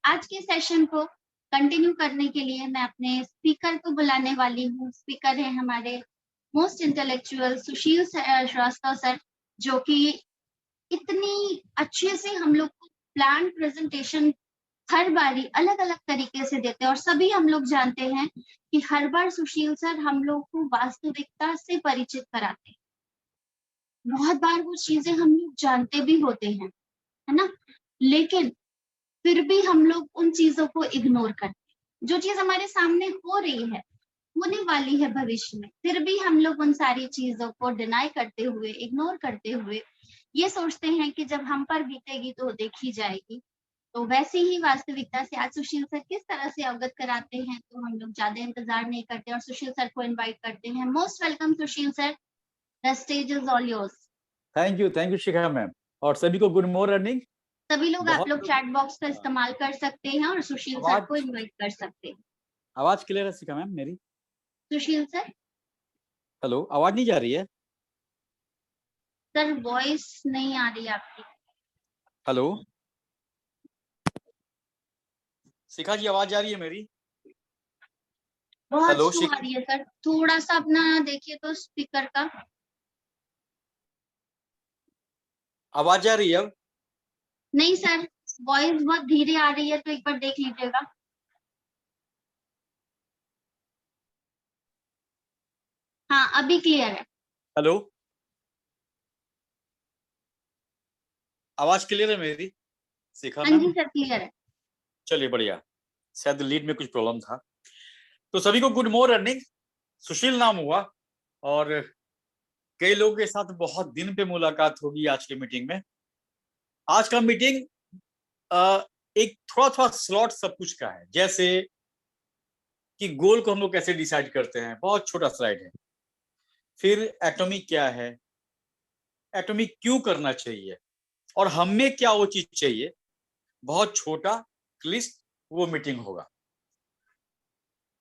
आज के सेशन को कंटिन्यू करने के लिए मैं अपने स्पीकर को बुलाने वाली हूँ। स्पीकर है हमारे मोस्ट इंटेलेक्चुअल सुशील श्रीवास्तव सर, जो कि इतनी अच्छे से हम लोग को प्लान प्रेजेंटेशन हर बारी अलग-अलग तरीके से देते हैं और सभी हम लोग जानते हैं कि हर बार सुशील सर हम लोग को वास्तविकता से परिचित कराते हैं। बहुत बार वो चीज़ें हम लोग जानते भी होते हैं, है ना? लेकिन फिर भी हम लोग उन चीज़ों को इग्नोर करते हैं। जो चीज़ हमारे सामने हो रही है, होने वाली है भविष्य में, फिर भी हम लोग उन सारी चीज़ों को डिनाई करते हुए, इग्नोर करते हुए, ये सोचते हैं कि जब हम पर बीतेगी तो देखी जाएगी। तो वैसे ही वास्तविकता से आज सुशील सर किस तरह से अवगत कराते हैं, तो हम लोग ज़्यादा इंतज़ार नहीं करते और सुशील सर को इनवाइट करते हैं। Most welcome Sushil sir, the stage is all yours. Thank you Shikha ma'am. और सभी को गुड मॉर्निंग। सभी लोग आप बहुत लोग चैट बॉक्स का इस्तेमाल कर सकते हैं और सुशील सर को आवाज इनवाइट कर सकते हैं। आवाज क्लियर है शिखा मैम मेरी? सुशील सर, हेलो, आवाज नहीं जा रही है? सर वॉइस नहीं आ रही आपकी। हेलो शिखा जी, आवाज जा रही है मेरी? बहुत हेलो स्लो आ शिखा, रही है सर, थोड़ा सा अपना देखिए तो स्पीकर का। आवाज जा रही है अब? नहीं सर, वॉइस बहुत धीरे आ रही है, तो एक बार देख लीजिएगा। हाँ, अभी क्लियर है। हेलो, आवाज क्लियर है मेरी शिखा हाँ जी मैम? सर, क्लियर है। चलिए बढ़िया, शायद लीड में कुछ प्रॉब्लम था। तो सभी को गुड मॉर्निंग। सुशील नाम हुआ और कई लोगों के साथ बहुत दिन पे मुलाकात होगी आज की मीटिंग में। आज का मीटिंग एक थोड़ा थोड़ा स्लॉट सब कुछ का है, जैसे कि गोल को हम लोग कैसे डिसाइड करते हैं, बहुत छोटा स्लाइड है। फिर एटॉमिक क्या है, एटॉमिक क्यों करना चाहिए, और हमें क्या वो चीज चाहिए, बहुत छोटा क्लिष्ट वो मीटिंग होगा।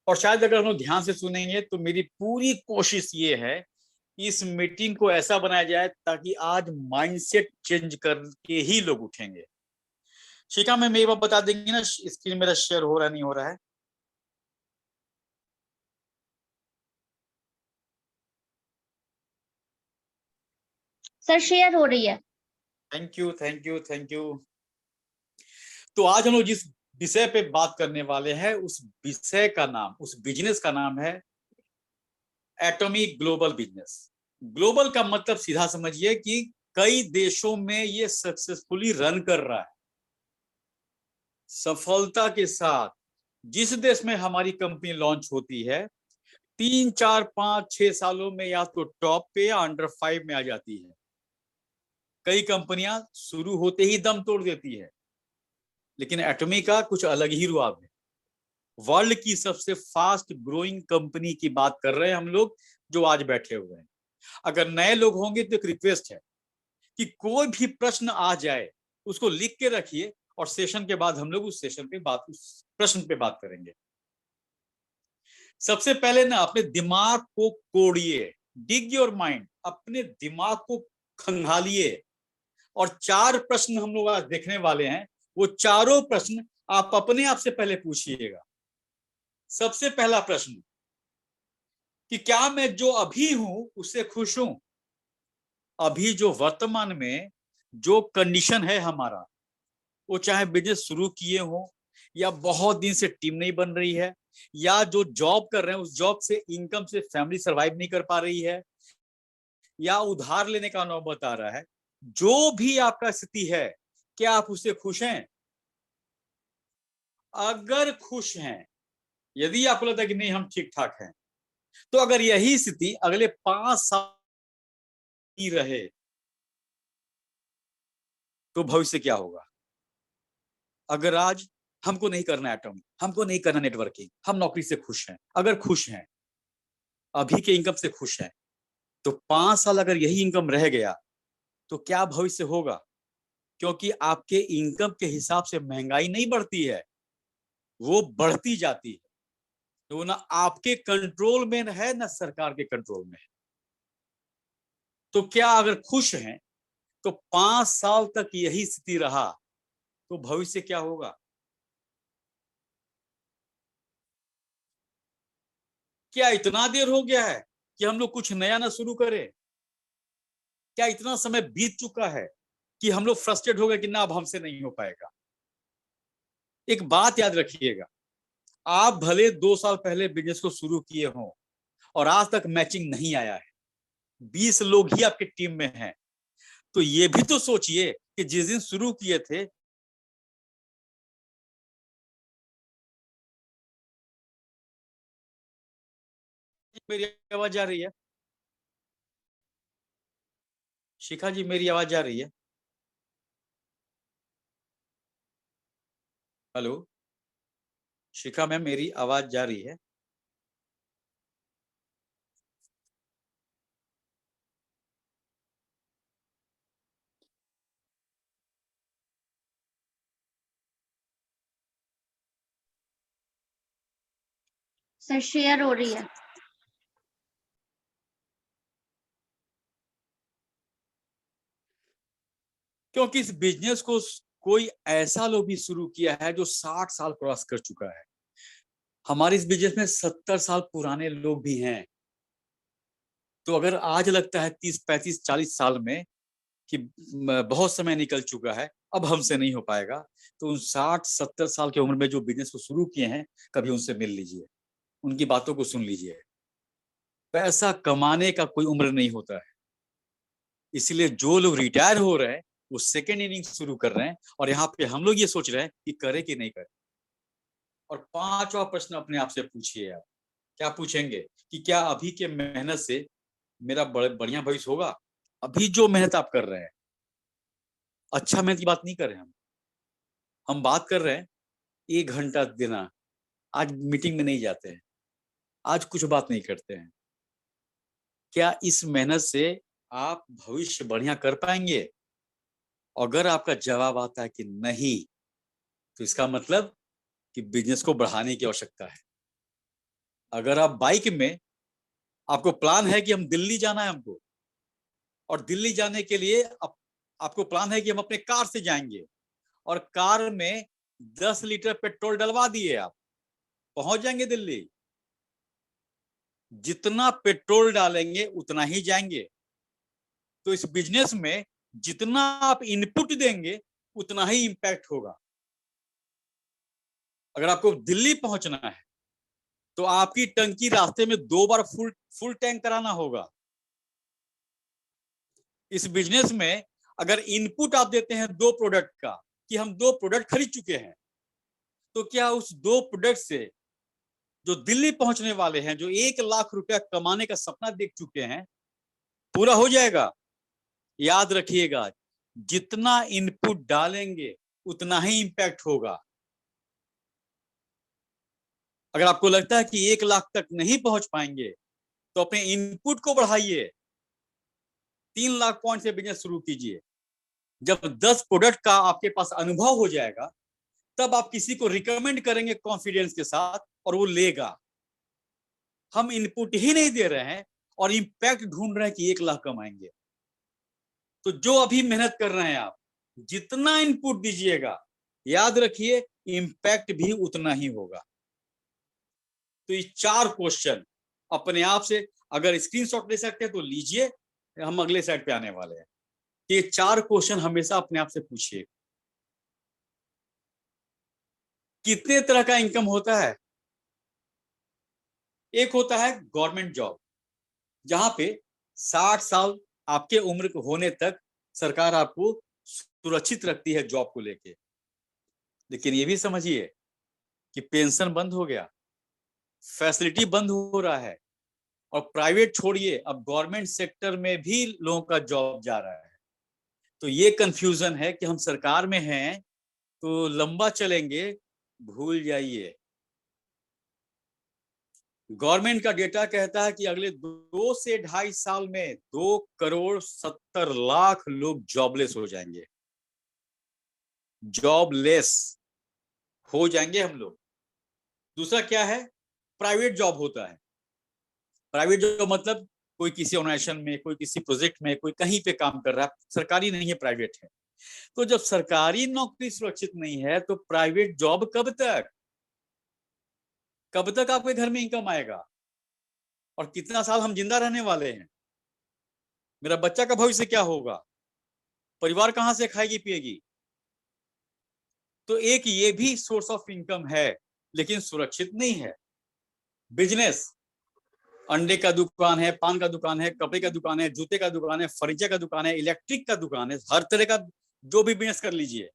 और शायद अगर हम लोग ध्यान से सुनेंगे तो मेरी पूरी कोशिश ये है कि इस मीटिंग को ऐसा बनाया जाए ताकि आज माइंडसेट चेंज करके ही लोग उठेंगे। शिखा में ये बात बता देंगे ना, स्क्रीन मेरा शेयर हो रहा नहीं हो रहा है? सर शेयर हो रही है। Thank you. तो आज हम लोग जिस विषय पे बात करने वाले हैं, उस विषय का नाम, उस बिजनेस का नाम है एटॉमिक ग्लोबल बिजनेस। ग्लोबल का मतलब सीधा समझिए कि कई देशों में ये सक्सेसफुली रन कर रहा है, सफलता के साथ। जिस देश में हमारी कंपनी लॉन्च होती है, 3 4 5 6 सालों में या तो टॉप पे या अंडर 5 में आ जाती है। कई कंपनियां शुरू होते ही दम तोड़ देती है, लेकिन एटॉमिक का कुछ अलग ही रुआब है। वर्ल्ड की सबसे फास्ट ग्रोइंग कंपनी की बात कर रहे हैं हम लोग, जो आज बैठे हुए हैं। अगर नए लोग होंगे तो एक रिक्वेस्ट है कि कोई भी प्रश्न आ जाए उसको लिख के रखिए, और सेशन के बाद हम लोग उस सेशन पे बात, उस प्रश्न पे बात करेंगे। सबसे पहले ना अपने दिमाग को कोड़िए, डिग योर माइंड, अपने दिमाग को खंगालिए। और 4 प्रश्न हम लोग आज देखने वाले हैं। वो चारों प्रश्न आप अपने आप से पहले पूछिएगा। सबसे पहला प्रश्न कि क्या मैं जो अभी हूं उससे खुश हूं? अभी जो वर्तमान में जो कंडीशन है हमारा, वो चाहे बिजनेस शुरू किए हो, या बहुत दिन से टीम नहीं बन रही है, या जो जॉब कर रहे हैं उस जॉब से इनकम से फैमिली सरवाइव नहीं कर पा रही है, या उधार लेने का नौबत आ रहा है, जो भी आपका स्थिति है, क्या आप उससे खुश हैं? अगर खुश हैं, यदि आपको लगता है कि नहीं हम ठीक ठाक हैं, तो अगर यही स्थिति अगले 5 साल की रहे तो भविष्य क्या होगा? अगर आज हमको नहीं करना एटॉमिक, हमको नहीं करना नेटवर्किंग, हम नौकरी से खुश हैं, अगर खुश हैं, अभी के इनकम से खुश हैं, तो 5 साल अगर यही इनकम रह गया तो क्या भविष्य होगा? क्योंकि आपके इनकम के हिसाब से महंगाई नहीं बढ़ती है, वो बढ़ती जाती है। तो ना आपके कंट्रोल में है ना सरकार के कंट्रोल में है। तो क्या अगर खुश हैं तो 5 साल तक यही स्थिति रहा तो भविष्य क्या होगा? क्या इतना देर हो गया है कि हम लोग कुछ नया ना शुरू करें? क्या इतना समय बीत चुका है कि हम लोग फ्रस्ट्रेट हो गए कि ना अब हमसे नहीं हो पाएगा? एक बात याद रखिएगा, आप भले 2 साल पहले बिजनेस को शुरू किए हों और आज तक मैचिंग नहीं आया है, 20 लोग ही आपके टीम में हैं, तो ये भी तो सोचिए कि जिस दिन शुरू किए थे मेरी आवाज आ रही है? शिखा जी, मेरी आवाज आ रही है? हेलो शिखा मैम, मेरी आवाज जा रही है? सर शेयर हो रही है। क्योंकि इस बिजनेस को कोई ऐसा लोग भी शुरू किया है जो 60 साल क्रॉस कर चुका है। हमारे इस बिजनेस में 70 साल पुराने लोग भी हैं। तो अगर आज लगता है 30, 35, 40 साल में कि बहुत समय निकल चुका है, अब हमसे नहीं हो पाएगा, तो उन 60-70 साल की उम्र में जो बिजनेस को शुरू किए हैं, कभी उनसे मिल लीजिए, उनकी बातों को सुन लीजिए। पैसा कमाने का कोई उम्र नहीं होता है। इसलिए जो लोग रिटायर हो रहे हैं वो सेकेंड इनिंग शुरू कर रहे हैं, और यहाँ पे हम लोग ये सोच रहे हैं कि करें कि नहीं करें। और 5वां प्रश्न अपने आप से पूछिए आप, क्या पूछेंगे कि क्या अभी के मेहनत से मेरा बढ़िया भविष्य होगा? अभी जो मेहनत आप कर रहे हैं, अच्छा मेहनत की बात नहीं कर रहे हैं हम बात कर रहे हैं 1 घंटा देना। आज मीटिंग में नहीं जाते हैं, आज कुछ बात नहीं करते हैं, क्या इस मेहनत से आप भविष्य बढ़िया कर पाएंगे? अगर आपका जवाब आता है कि नहीं, तो इसका मतलब कि बिजनेस को बढ़ाने की आवश्यकता है। अगर आप बाइक में, आपको प्लान है कि हम दिल्ली जाना है हमको, और दिल्ली जाने के लिए आपको प्लान है कि हम अपने कार से जाएंगे, और कार में 10 लीटर पेट्रोल डलवा दिए, आप पहुंच जाएंगे दिल्ली। जितना पेट्रोल डालेंगे उतना ही जाएंगे। तो इस बिजनेस में जितना आप इनपुट देंगे उतना ही इंपैक्ट होगा। अगर आपको दिल्ली पहुंचना है तो आपकी टंकी रास्ते में 2 बार फुल टैंक कराना होगा। इस बिजनेस में अगर इनपुट आप देते हैं 2 प्रोडक्ट का, कि हम 2 प्रोडक्ट खरीद चुके हैं, तो क्या उस 2 प्रोडक्ट से जो दिल्ली पहुंचने वाले हैं, जो 1 लाख रुपया कमाने का सपना देख चुके हैं, पूरा हो जाएगा? याद रखिएगा, जितना इनपुट डालेंगे उतना ही इंपैक्ट होगा। अगर आपको लगता है कि 1 लाख तक नहीं पहुंच पाएंगे, तो अपने इनपुट को बढ़ाइए, 3 लाख पॉइंट से बिजनेस शुरू कीजिए। जब 10 प्रोडक्ट का आपके पास अनुभव हो जाएगा, तब आप किसी को रिकमेंड करेंगे कॉन्फिडेंस के साथ, और वो लेगा। हम इनपुट ही नहीं दे रहे हैं और इंपैक्ट ढूंढ रहे हैं कि 1 लाख कमाएंगे। तो जो अभी मेहनत कर रहे हैं आप, जितना इनपुट दीजिएगा, याद रखिए इंपैक्ट भी उतना ही होगा। तो ये 4 क्वेश्चन अपने आप से, अगर स्क्रीनशॉट ले सकते हैं तो लीजिए, हम अगले साइड पे आने वाले हैं। ये 4 क्वेश्चन हमेशा अपने आप से पूछिए। कितने तरह का इनकम होता है? एक होता है गवर्नमेंट जॉब, जहां पे 60 साल आपके उम्र होने तक सरकार आपको सुरक्षित रखती है जॉब को लेके। लेकिन ये भी समझिए कि पेंशन बंद हो गया, फैसिलिटी बंद हो रहा है, और प्राइवेट छोड़िए, अब गवर्नमेंट सेक्टर में भी लोगों का जॉब जा रहा है। तो ये कंफ्यूजन है कि हम सरकार में हैं तो लंबा चलेंगे, भूल जाइए। गवर्नमेंट का डेटा कहता है कि अगले 2 से 2.5 साल में 2,70,00,000 लोग जॉबलेस हो जाएंगे, जॉबलेस हो जाएंगे हम लोग। दूसरा क्या है? प्राइवेट जॉब होता है। प्राइवेट जॉब मतलब कोई किसी ऑर्गेनाइजेशन में, कोई किसी प्रोजेक्ट में, कोई कहीं पे काम कर रहा है, सरकारी नहीं है, प्राइवेट है। तो जब सरकारी नौकरी सुरक्षित नहीं है, तो प्राइवेट जॉब कब तक आपके घर में इनकम आएगा? और कितना साल हम जिंदा रहने वाले हैं, मेरा बच्चा का भविष्य क्या होगा, परिवार कहां से खाएगी पिएगी। तो एक ये भी सोर्स ऑफ इनकम है, लेकिन सुरक्षित नहीं है। बिजनेस, अंडे का दुकान है, पान का दुकान है, कपड़े का दुकान है, जूते का दुकान है, फर्नीचर का दुकान है, इलेक्ट्रिक का दुकान है, हर तरह का जो भी बिजनेस कर लीजिए।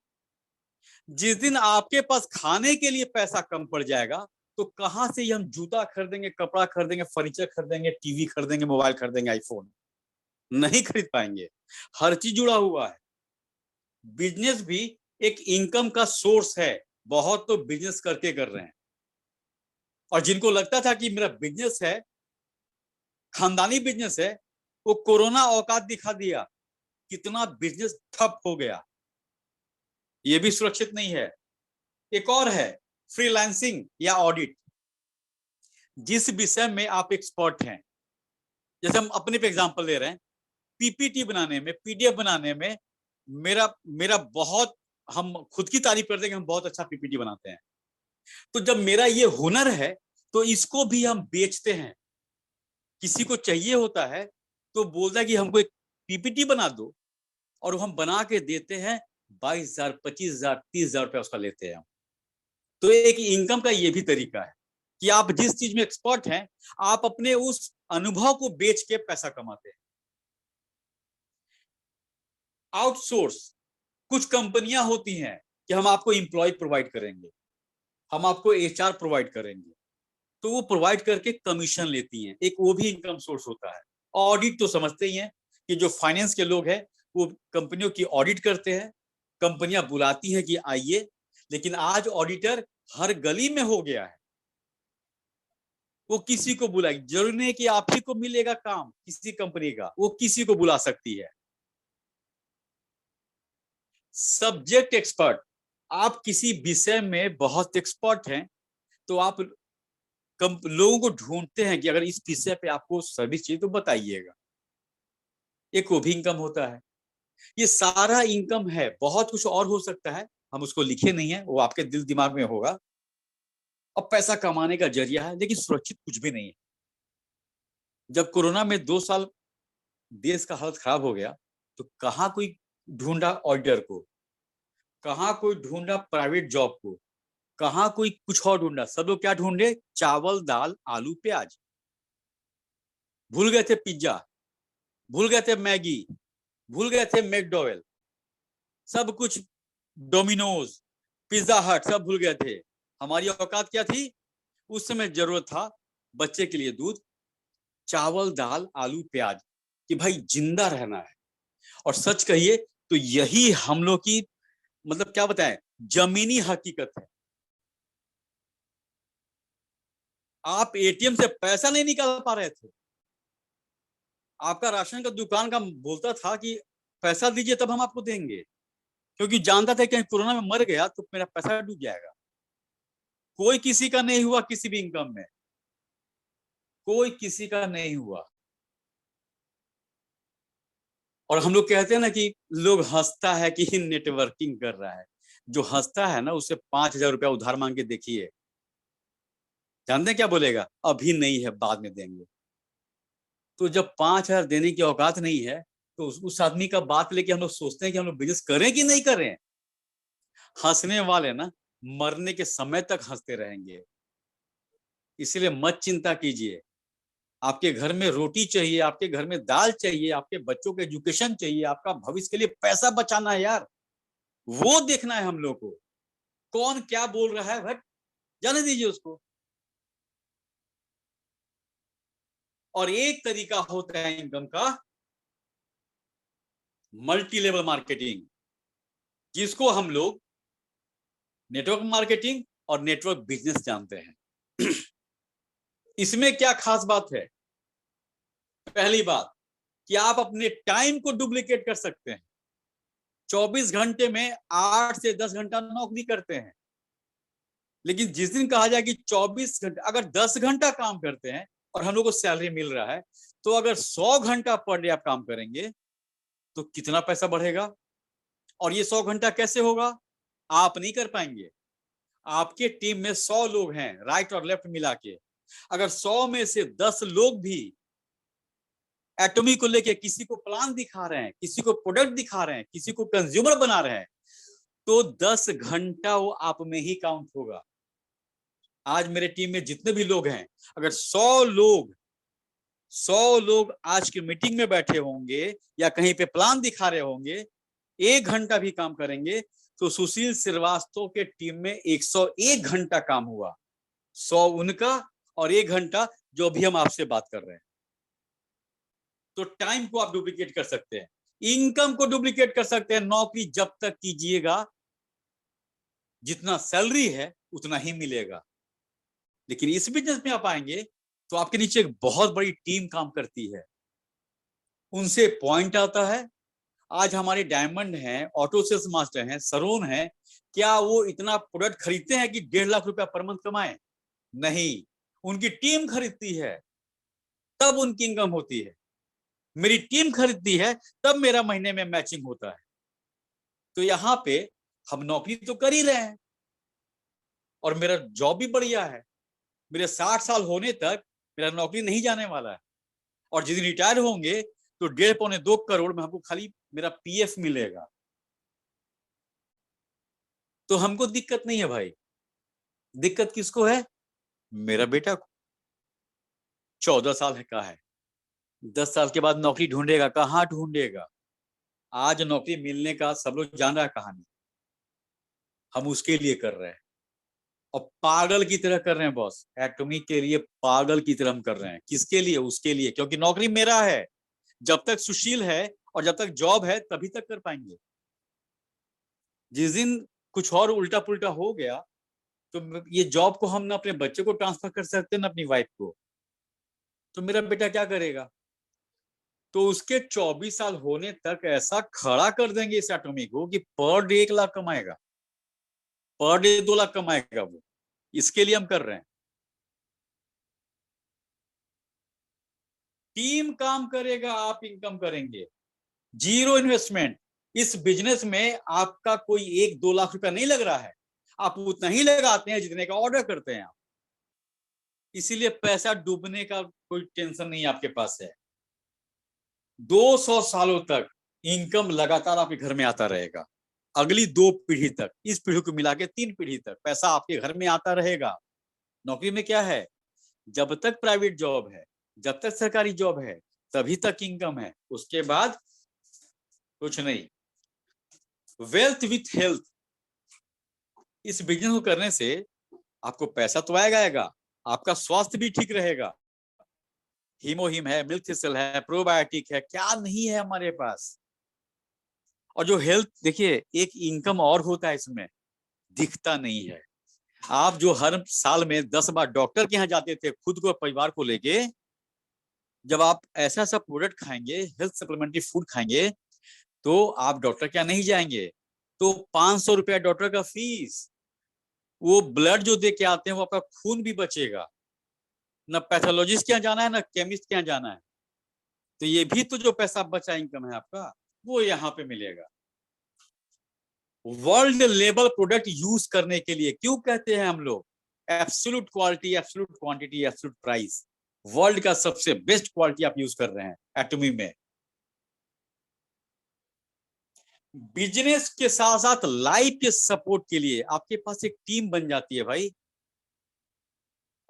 जिस दिन आपके पास खाने के लिए पैसा कम पड़ जाएगा तो कहां से हम जूता खरीदेंगे, कपड़ा खरीदेंगे, फर्नीचर खरीदेंगे, टीवी खरीदेंगे, मोबाइल खरीदेंगे, आईफोन नहीं खरीद पाएंगे। हर चीज जुड़ा हुआ है। बिजनेस भी एक इनकम का सोर्स है। बहुत तो बिजनेस करके कर रहे हैं, और जिनको लगता था कि मेरा बिजनेस है, खानदानी बिजनेस है, वो कोरोना औकात दिखा दिया, कितना बिजनेस ठप हो गया। ये भी सुरक्षित नहीं है। एक और है फ्रीलांसिंग या ऑडिट। जिस विषय में आप एक्सपर्ट हैं, जैसे हम अपने पे एग्जांपल ले रहे हैं, पीपीटी बनाने में, पीडीएफ बनाने में मेरा बहुत, हम खुद की तारीफ करते हैं कि हम बहुत अच्छा पीपीटी बनाते हैं। तो जब मेरा ये हुनर है तो इसको भी हम बेचते हैं। किसी को चाहिए होता है तो बोलता है कि हमको एक पीपीटी बना दो, और हम बना के देते हैं। 22,000, 25,000, 30,000 रुपया उसका लेते हैं हम। तो एक इनकम का ये भी तरीका है कि आप जिस चीज में एक्सपर्ट हैं, आप अपने उस अनुभव को बेच के पैसा कमाते हैं। आउटसोर्स, कुछ कंपनियां होती हैं कि हम आपको एम्प्लॉय प्रोवाइड करेंगे, हम आपको एचआर प्रोवाइड करेंगे, तो वो प्रोवाइड करके कमीशन लेती हैं। एक वो भी इनकम सोर्स होता है। ऑडिट तो समझते ही हैं कि जो फाइनेंस के लोग हैं वो कंपनियों की ऑडिट करते हैं, कंपनियां बुलाती हैं कि आइए। लेकिन आज ऑडिटर हर गली में हो गया है, वो किसी को बुलाएगी। जरूरी नहीं कि आप ही को मिलेगा काम किसी कंपनी का, वो किसी को बुला सकती है। सब्जेक्ट एक्सपर्ट, आप किसी विषय में बहुत एक्सपर्ट हैं तो आप लोगों को ढूंढते हैं कि अगर इस विषय पे आपको सर्विस चाहिए तो बताइएगा। एक वो भी इनकम होता है। ये सारा इनकम है। बहुत कुछ और हो सकता है, हम उसको लिखे नहीं है, वो आपके दिल दिमाग में होगा। और पैसा कमाने का जरिया है, लेकिन सुरक्षित कुछ भी नहीं है। जब कोरोना में 2 साल देश का हालत खराब हो गया तो कहाँ कोई ढूंढा ऑडिटर को, कहाँ कोई ढूंढा प्राइवेट जॉब को, कहाँ कोई कुछ और ढूंढा। सब लोग क्या ढूंढे? चावल, दाल, आलू, प्याज। भूल गए थे पिज्जा, भूल गए थे मैगी, भूल गए थे मैकडॉवेल, सब कुछ, डोमिनोज, पिज्जा हट, सब भूल गए थे। हमारी औकात क्या थी? उस समय जरूरत था बच्चे के लिए दूध, चावल, दाल, आलू, प्याज, कि भाई जिंदा रहना है। और सच कहिए तो यही हम लोग की, मतलब क्या बताएं, जमीनी हकीकत है। आप एटीएम से पैसा नहीं निकाल पा रहे थे, आपका राशन का दुकान का बोलता था कि पैसा दीजिए तब हम आपको देंगे, क्योंकि जानता था कि कोरोना में मर गया तो मेरा पैसा डूब जाएगा। कोई किसी का नहीं हुआ, किसी भी इनकम में कोई किसी का नहीं हुआ। और हम लोग कहते हैं ना कि लोग हंसता है कि नेटवर्किंग कर रहा है। जो हंसता है ना, उससे 5,000 रुपया उधार मांग के देखिए, जानते हैं क्या बोलेगा? अभी नहीं है, बाद में देंगे। तो जब 5,000 देने की औकात नहीं है तो उस आदमी का बात लेके हम लोग सोचते हैं कि हम लोग बिजनेस करें कि नहीं करें। हंसने वाले ना मरने के समय तक हंसते रहेंगे। इसलिए मत चिंता कीजिए। आपके घर में रोटी चाहिए, आपके घर में दाल चाहिए, आपके बच्चों के एजुकेशन चाहिए, आपका भविष्य के लिए पैसा बचाना है यार, वो देखना है हम लोग को। कौन क्या बोल रहा है, भट जाने दीजिए उसको। और एक तरीका होता है इनकम का, मल्टी लेवल मार्केटिंग, जिसको हम लोग नेटवर्क मार्केटिंग और नेटवर्क बिजनेस जानते हैं। इसमें क्या खास बात है? पहली बात कि आप अपने टाइम को डुप्लीकेट कर सकते हैं। 24 घंटे में 8 से 10 घंटा नौकरी करते हैं, लेकिन जिस दिन कहा जाए कि 24 घंटे, अगर 10 घंटा काम करते हैं और हम लोग को सैलरी मिल रहा है, तो अगर 100 घंटा पर डे आप काम करेंगे तो कितना पैसा बढ़ेगा? और ये 100 घंटा कैसे होगा? आप नहीं कर पाएंगे। आपके टीम में 100 लोग हैं, राइट और लेफ्ट मिला के, अगर 100 में से 10 लोग भी एटॉमी को लेके किसी को प्लान दिखा रहे हैं, किसी को प्रोडक्ट दिखा रहे हैं, किसी को कंज्यूमर बना रहे हैं, तो 10 घंटा वो आप में ही काउंट होगा। आज मेरे टीम में जितने भी लोग हैं, अगर 100 लोग आज की मीटिंग में बैठे होंगे या कहीं पे प्लान दिखा रहे होंगे, 1 घंटा भी काम करेंगे, तो सुशील श्रीवास्तव के टीम में 101 घंटा काम हुआ। 100 उनका और 1 घंटा जो अभी हम आपसे बात कर रहे हैं। तो टाइम को आप डुप्लीकेट कर सकते हैं, इनकम को डुप्लीकेट कर सकते हैं। नौकरी जब तक कीजिएगा, जितना सैलरी है उतना ही मिलेगा। लेकिन इस बिजनेस में आप आएंगे तो आपके नीचे एक बहुत बड़ी टीम काम करती है, उनसे पॉइंट आता है। आज हमारे डायमंड हैं, ऑटो सेल्स मास्टर हैं, सरोन हैं, क्या वो इतना प्रोडक्ट खरीदते हैं कि 1.5 लाख रुपया पर मंथ कमाए? नहीं, उनकी टीम खरीदती है, तब उनकी इनकम होती है। मेरी टीम खरीदती है, तब मेरा महीने में मैचिंग होता है। तो यहाँ पे हम नौकरी तो कर ही रहे हैं और मेरा जॉब भी बढ़िया है। मेरे 60 साल होने तक मेरा नौकरी नहीं जाने वाला है, और जिस दिन रिटायर होंगे तो 1.5-2 करोड़ में हमको खाली मेरा पीएफ मिलेगा। तो हमको दिक्कत नहीं है भाई। दिक्कत किसको है? मेरा बेटा को। 14 साल का है, 10 साल के बाद नौकरी ढूंढेगा, कहाँ ढूंढेगा? आज नौकरी मिलने का सब लोग जान रहा है कहानी, हम उसके लिए कर रहे हैं और पागल की तरह कर रहे हैं बॉस। एटॉमी के लिए पागल की तरह हम कर रहे हैं। किसके लिए? उसके लिए, क्योंकि नौकरी मेरा है। जब तक सुशील है और जब तक जॉब है तभी तक कर पाएंगे। जिस दिन कुछ और उल्टा पुल्टा हो गया तो ये जॉब को हम ना अपने बच्चे को ट्रांसफर कर सकते हैं ना अपनी वाइफ को। तो मेरा बेटा क्या करेगा? तो उसके 24 साल होने तक ऐसा खड़ा कर देंगे इस एटॉमी को कि पर डे 1 लाख कमाएगा, पर डे 2 लाख कमाएगा वो। इसके लिए हम कर रहे हैं। टीम काम करेगा, आप इनकम करेंगे। Zero investment. इस बिजनेस में आपका कोई 1-2 लाख रुपया नहीं लग रहा है, आप उतना ही लगाते हैं जितने का ऑर्डर करते हैं आप। इसीलिए पैसा डूबने का कोई टेंशन नहीं आपके पास है। 200 सालों तक इनकम लगातार आपके घर में आता रहेगा, अगली 2 पीढ़ी तक, इस पीढ़ी को मिला के 3 पीढ़ी तक पैसा आपके घर में आता रहेगा। नौकरी में क्या है? जब तक प्राइवेट जॉब है, जब तक सरकारी जॉब है, तभी तक इनकम है, उसके बाद कुछ नहीं। वेल्थ विथ हेल्थ, इस बिजनेस को करने से आपको पैसा तो आएगा, आपका स्वास्थ्य भी ठीक रहेगा। हीमोहिम है, मिल्क थिसल है, प्रोबायोटिक है, क्या नहीं है हमारे पास। और जो हेल्थ, देखिए एक इनकम और होता है इसमें, दिखता नहीं है। आप जो हर साल में 10 बार डॉक्टर के यहाँ जाते थे खुद को परिवार को लेके, जब आप ऐसा ऐसा प्रोडक्ट खाएंगे, हेल्थ सप्लीमेंट्री फूड खाएंगे, तो आप डॉक्टर के यहाँ नहीं जाएंगे। तो 500 रुपया डॉक्टर का फीस, वो ब्लड जो दे के आते हैं वो आपका खून भी बचेगा। न पैथोलॉजिस्ट के यहाँ जाना है, न केमिस्ट के यहाँ जाना है। तो ये भी तो जो पैसा बचा इनकम है आपका, वो यहाँ पे मिलेगा। वर्ल्ड लेवल प्रोडक्ट यूज करने के लिए क्यों कहते हैं हम लोग absolute quality, absolute quantity, absolute price. World का सबसे बेस्ट क्वालिटी आप यूज कर रहे हैं एटॉमी में। बिजनेस के साथ साथ लाइफ के सपोर्ट के लिए आपके पास एक टीम बन जाती है भाई,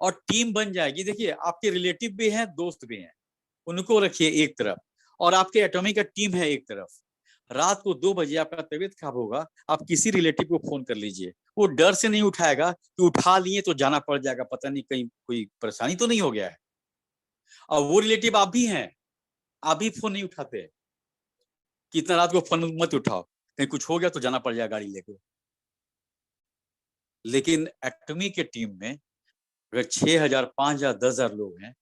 और टीम बन जाएगी। देखिए आपके रिलेटिव भी हैं, दोस्त भी हैं, उनको रखिए एक तरफ, और आपके एटॉमी का टीम है एक तरफ। रात को 2 बजे आपका तबीयत खराब होगा, आप किसी रिलेटिव को फोन कर लीजिए, वो डर से नहीं उठाएगा कि उठा लिए तो जाना पड़ जाएगा, पता नहीं कहीं कोई परेशानी तो नहीं हो गया है। और वो रिलेटिव आप भी हैं, आप भी फोन नहीं उठाते कि इतना रात को फोन मत उठाओ, कहीं कुछ हो गया तो जाना पड़ जाएगा गाड़ी लेके। लेकिन एटॉमी के टीम में अगर 6,000, 5,000, 10,000 लोग हैं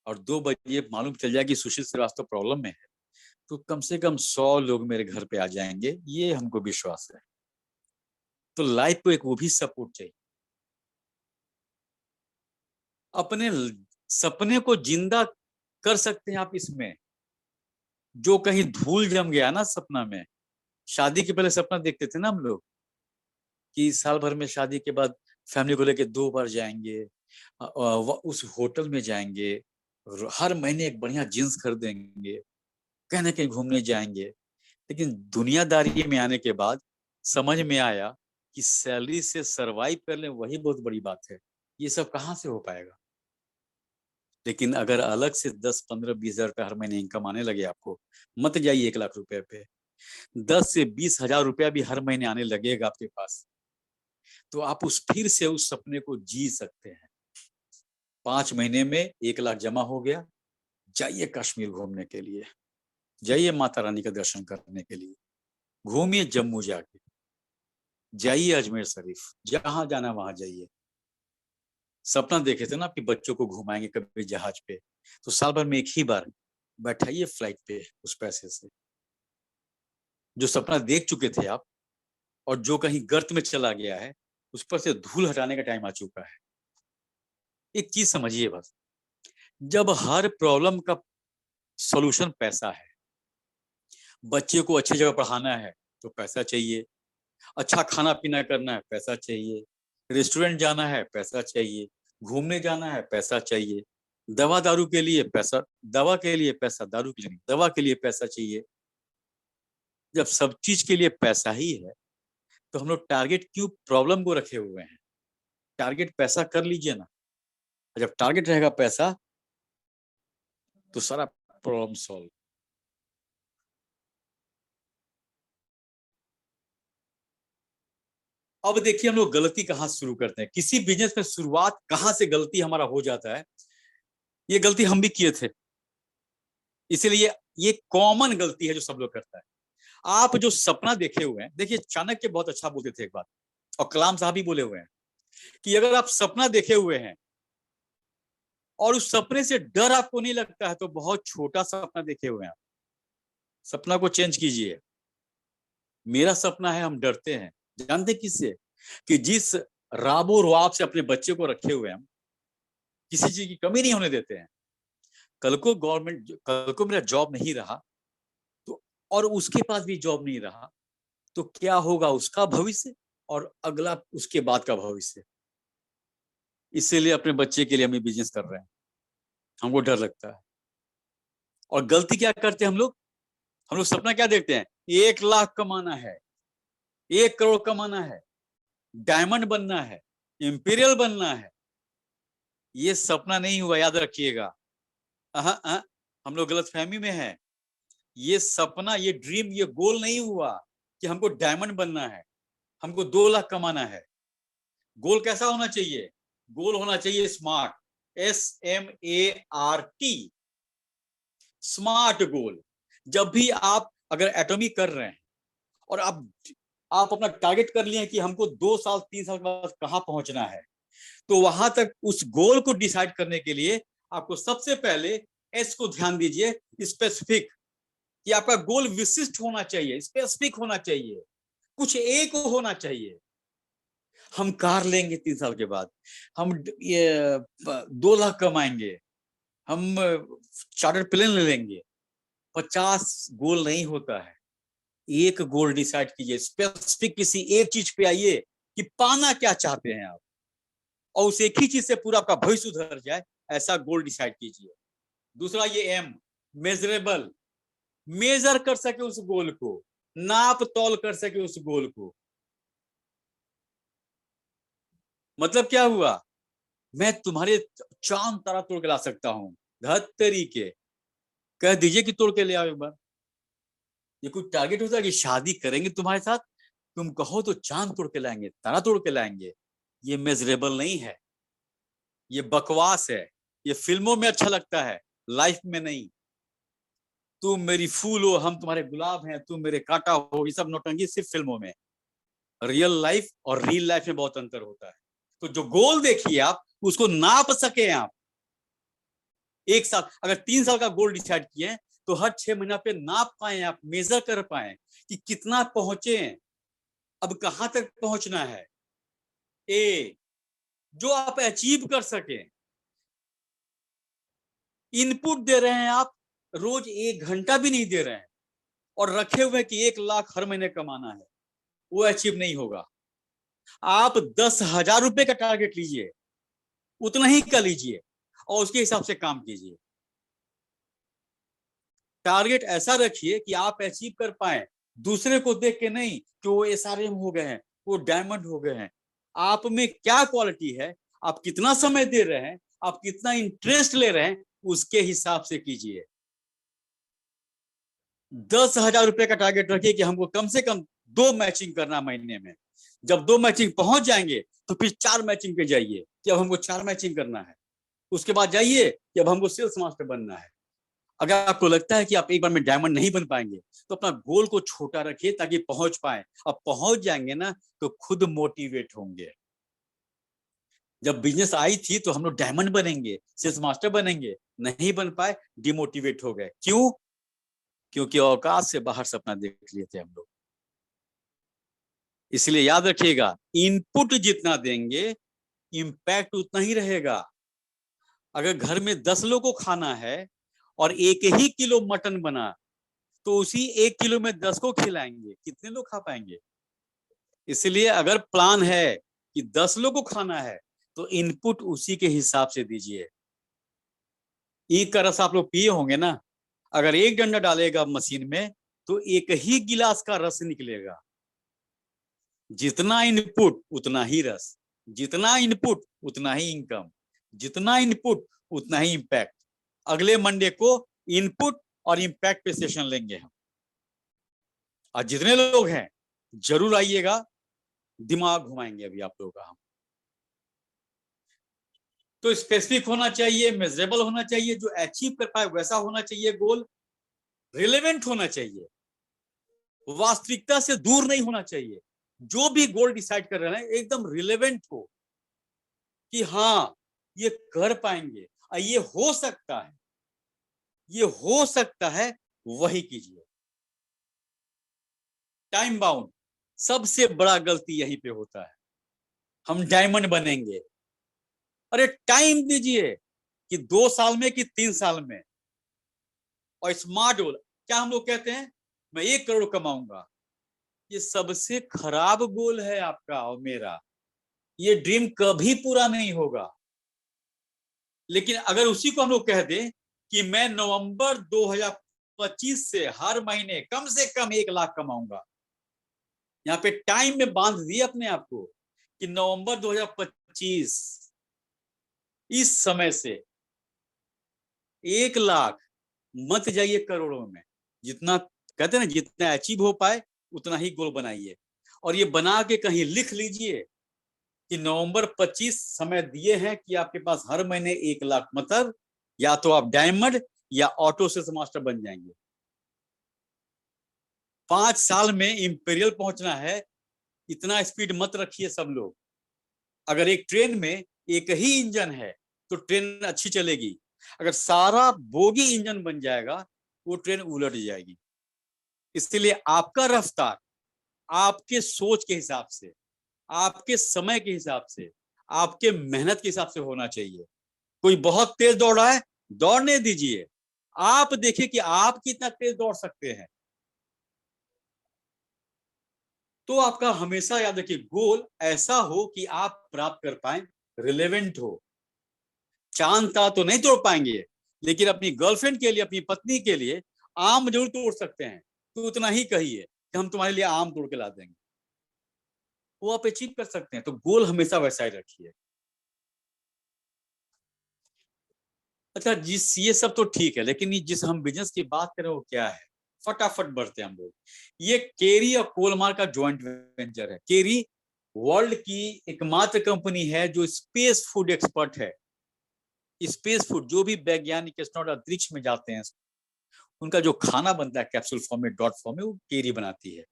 और 2 बजे मालूम चल जाए कि सुशील श्रीवास्तव प्रॉब्लम में है, तो कम से कम 100 लोग मेरे घर पे आ जाएंगे, ये हमको विश्वास है। तो लाइफ को एक वो भी सपोर्ट चाहिए। अपने सपने को जिंदा कर सकते हैं आप इसमें। जो कहीं धूल जम गया ना सपना में, शादी के पहले सपना देखते थे ना हम लोग कि साल भर में शादी के बाद फैमिली को लेके 2 बार जाएंगे, उस होटल में जाएंगे, हर महीने एक बढ़िया जींस खरीदेंगे, कहीं ना कहीं घूमने जाएंगे। लेकिन दुनियादारी में आने के बाद समझ में आया कि सैलरी से सरवाइव कर ले वही बहुत बड़ी बात है। ये सब कहाँ से हो पाएगा। लेकिन अगर अलग से 10, 15, 20 हजार रुपया हर महीने इनकम आने लगे आपको, मत जाइए 1 लाख रुपए पे, 10 से 20 हजार रुपया भी हर महीने आने लगेगा आपके पास, तो आप फिर से उस सपने को जी सकते हैं। 5 महीने में 1 लाख जमा हो गया, जाइए कश्मीर घूमने के लिए, जाइए माता रानी का दर्शन करने के लिए, घूमिए जम्मू जाके, जाइए अजमेर शरीफ, जहां जाना वहां जाइए। सपना देखे थे ना आपके बच्चों को घुमाएंगे कभी जहाज पे, तो साल भर में एक ही बार बैठाइए फ्लाइट पे उस पैसे से। जो सपना देख चुके थे आप और जो कहीं गर्त में चला गया है, उस पर से धूल हटाने का टाइम आ चुका है। एक चीज समझिए बस, जब हर प्रॉब्लम का सॉल्यूशन पैसा है, बच्चे को अच्छी जगह पढ़ाना है तो पैसा चाहिए, अच्छा खाना पीना करना है पैसा चाहिए, रेस्टोरेंट जाना है पैसा चाहिए, घूमने जाना है पैसा चाहिए, दवा दारू के लिए पैसा, दवा के लिए पैसा, दारू के लिए नहीं, दवा के लिए पैसा चाहिए। जब सब चीज के लिए पैसा ही है तो हम लोग टारगेट क्यों प्रॉब्लम को रखे हुए हैं। टारगेट पैसा कर लीजिए ना, जब टारगेट रहेगा पैसा तो सारा प्रॉब्लम सॉल्व। अब देखिए हम लोग गलती कहाँ शुरू करते हैं, किसी बिजनेस में शुरुआत कहाँ से गलती हमारा हो जाता है। ये गलती हम भी किए थे, इसीलिए ये कॉमन गलती है जो सब लोग करता है। आप जो सपना देखे हुए हैं, देखिए चाणक्य बहुत अच्छा बोलते थे एक बात, और कलाम साहब भी बोले हुए हैं कि अगर आप सपना देखे हुए हैं और उस सपने से डर आपको नहीं लगता है तो बहुत छोटा सपना देखे हुए हैं आप। सपना को चेंज कीजिए। मेरा सपना है हम डरते हैं, जानते किससे, कि जिस राबो रुआब से अपने बच्चे को रखे हुए हम, किसी चीज की कमी नहीं होने देते हैं। कल को मेरा जॉब नहीं रहा तो, और उसके पास भी जॉब नहीं रहा तो क्या होगा उसका भविष्य और अगला उसके बाद का भविष्य। इसीलिए अपने बच्चे के लिए हम बिजनेस कर रहे हैं, हमको डर लगता है। और गलती क्या करते हैं हम लोग सपना क्या देखते हैं, 1 लाख कमाना है, 1 करोड़ कमाना है, डायमंड बनना है, इंपीरियल बनना है। ये सपना नहीं हुआ, याद रखिएगा। हम लोग गलत फहमी में है। ये सपना, ये ड्रीम, ये गोल नहीं हुआ कि हमको डायमंड बनना है, हमको 2 लाख कमाना है। गोल कैसा होना चाहिए, गोल होना चाहिए स्मार्ट, SMART, स्मार्ट गोल। जब भी आप अगर एटॉमिक कर रहे हैं और आप अपना टारगेट कर लिए कि हमको 2 साल 3 साल के बाद कहां पहुंचना है, तो वहां तक उस गोल को डिसाइड करने के लिए आपको सबसे पहले एस को ध्यान दीजिए, स्पेसिफिक, कि आपका गोल विशिष्ट होना चाहिए, स्पेसिफिक होना चाहिए, कुछ एक होना चाहिए। हम कार लेंगे 3 साल के बाद, हम ये 2 लाख कमाएंगे, हम चार्टर्ड प्लेन ले लेंगे। 50 गोल नहीं होता है, एक गोल डिसाइड कीजिए, स्पेसिफिक किसी एक चीज पे आइए कि पाना क्या चाहते हैं आप, और उस एक ही चीज से पूरा आपका भविष्य सुधर जाए, ऐसा गोल डिसाइड कीजिए। दूसरा ये एम, मेजरेबल, मेजर कर सके उस गोल को, नाप तौल कर सके उस गोल को। मतलब क्या हुआ, मैं तुम्हारे चांद तारा तोड़ के ला सकता हूं, धत्तरी के, कह दीजिए कि तोड़ के ले आओ एक बार। ये कोई टारगेट होता है कि शादी करेंगे तुम्हारे साथ, तुम कहो तो चांद तोड़ के लाएंगे, तारा तोड़ के लाएंगे। ये मेजरेबल नहीं है, ये बकवास है। ये फिल्मों में अच्छा लगता है, लाइफ में नहीं। तुम मेरी फूल हो, हम तुम्हारे गुलाब हैं, तुम मेरे कांटा हो, ये सब नौटंकी सिर्फ फिल्मों में। रियल लाइफ और रियल लाइफ में बहुत अंतर होता है। तो जो गोल देखिए आप, उसको नाप सके आप। एक साल, अगर 3 साल का गोल डिसाइड किए तो हर 6 महीना पे नाप पाए आप, मेजर कर पाए कि कितना पहुंचे, अब कहां तक पहुंचना है। ए, जो आप अचीव कर सके। इनपुट दे रहे हैं आप, रोज 1 घंटा भी नहीं दे रहे हैं और रखे हुए कि 1 लाख हर महीने कमाना है, वो अचीव नहीं होगा। आप 10,000 रुपए का टारगेट लीजिए, उतना ही कर लीजिए और उसके हिसाब से काम कीजिए। टारगेट ऐसा रखिए कि आप अचीव कर पाए, दूसरे को देख के नहीं कि वो SRM हो गए हैं, वो डायमंड हो गए हैं। आप में क्या क्वालिटी है, आप कितना समय दे रहे हैं, आप कितना इंटरेस्ट ले रहे हैं, उसके हिसाब से कीजिए। 10,000 रुपए का टारगेट रखिए कि हमको कम से कम 2 मैचिंग करना महीने में। जब 2 मैचिंग पहुंच जाएंगे तो फिर 4 मैचिंग पे जाइए कि अब हमको 4 मैचिंग करना है। उसके बाद जाइए कि अब हमको सेल्स मास्टर बनना है। अगर आपको लगता है कि आप एक बार में डायमंड नहीं बन पाएंगे तो अपना गोल को छोटा रखिए ताकि पहुंच पाए। अब पहुंच जाएंगे ना तो खुद मोटिवेट होंगे। जब बिजनेस आई थी तो हम लोग डायमंड बनेंगे, सेल्स मास्टर बनेंगे, नहीं बन पाए, डिमोटिवेट हो गए। क्यों? क्योंकि औकात से बाहर सपना देख लिए थे हम लोग। इसलिए याद रखिएगा, इनपुट जितना देंगे इंपैक्ट उतना ही रहेगा। अगर घर में 10 लोगों को खाना है और 1 ही किलो मटन बना तो उसी 1 किलो में 10 को खिलाएंगे, कितने लोग खा पाएंगे? इसलिए अगर प्लान है कि 10 लोगों को खाना है तो इनपुट उसी के हिसाब से दीजिए। ईख का रस आप लोग पिए होंगे ना, अगर 1 डंडा डालेगा मशीन में तो 1 ही गिलास का रस निकलेगा। जितना इनपुट उतना ही रस, जितना इनपुट उतना ही इनकम, जितना इनपुट उतना ही इंपैक्ट। अगले मंडे को इनपुट और इंपैक्ट पे सेशन लेंगे हम। और जितने लोग हैं जरूर आइएगा, दिमाग घुमाएंगे अभी आप लोगों का हम। तो स्पेसिफिक होना चाहिए, मेजरेबल होना चाहिए, जो अचीव कर पाए वैसा होना चाहिए गोल। रिलेवेंट होना चाहिए, वास्तविकता से दूर नहीं होना चाहिए। जो भी गोल डिसाइड कर रहे हैं एकदम रिलेवेंट हो कि हाँ ये कर पाएंगे, ये हो सकता है, ये हो सकता है, वही कीजिए। टाइम बाउंड, सबसे बड़ा गलती यहीं पे होता है। हम डायमंड बनेंगे, अरे टाइम दीजिए कि 2 साल में कि 3 साल में। और स्मार्ट गोल, क्या हम लोग कहते हैं मैं 1 करोड़ कमाऊंगा, ये सबसे खराब गोल है आपका और मेरा। ये ड्रीम कभी पूरा नहीं होगा। लेकिन अगर उसी को हम लोग कह दें कि मैं नवंबर 2025 से हर महीने कम से कम 1 लाख कमाऊंगा, यहाँ पे टाइम में बांध दिए अपने आप को कि नवंबर 2025 इस समय से 1 लाख, मत जाइए करोड़ों में। जितना कहते हैं ना, जितना अचीव हो पाए उतना ही गोल बनाइए। और ये बना के कहीं लिख लीजिए कि नवंबर 25 समय दिए हैं कि आपके पास हर महीने 1 लाख, मतलब या तो आप डायमंड या ऑटो सेल्स मास्टर बन जाएंगे। 5 साल में इंपीरियल पहुंचना है, इतना स्पीड मत रखिए सब लोग। अगर एक ट्रेन में 1 ही इंजन है तो ट्रेन अच्छी चलेगी। अगर सारा बोगी इंजन बन जाएगा वो ट्रेन उलट जाएगी। इसलिए आपका रफ्तार आपके सोच के हिसाब से, आपके समय के हिसाब से, आपके मेहनत के हिसाब से होना चाहिए। कोई बहुत तेज दौड़ रहा है, दौड़ने दीजिए। आप देखिए कि आप कितना तेज दौड़ सकते हैं। तो आपका हमेशा याद रखिए गोल ऐसा हो कि आप प्राप्त कर पाए, रिलेवेंट हो। चांद तारा तो नहीं तोड़ पाएंगे, लेकिन अपनी गर्लफ्रेंड के लिए, अपनी पत्नी के लिए आम जरूर तोड़ सकते हैं। तो उतना ही कहिए कि हम तुम्हारे लिए आम तोड़ के ला देंगे, वो आप अचीव कर सकते हैं। तो गोल हमेशा वैसा ही रखिए। अच्छा, जिस ये सब तो ठीक है, लेकिन ये जिस हम बिजनेस की बात कर रहे हैं वो क्या है? फटाफट बढ़ते हैं हम लोग। ये केरी और कोलमार का ज्वाइंट वेंचर है। केरी वर्ल्ड की एकमात्र कंपनी है जो स्पेस फूड एक्सपर्ट है। स्पेस फूड, जो भी वैज्ञानिक एस्ट्रोनॉट अंतरिक्ष में जाते हैं, उनका जो खाना बनता है कैप्सूल फॉर्म में, डॉट फॉर्म में, वो केरी बनाती है।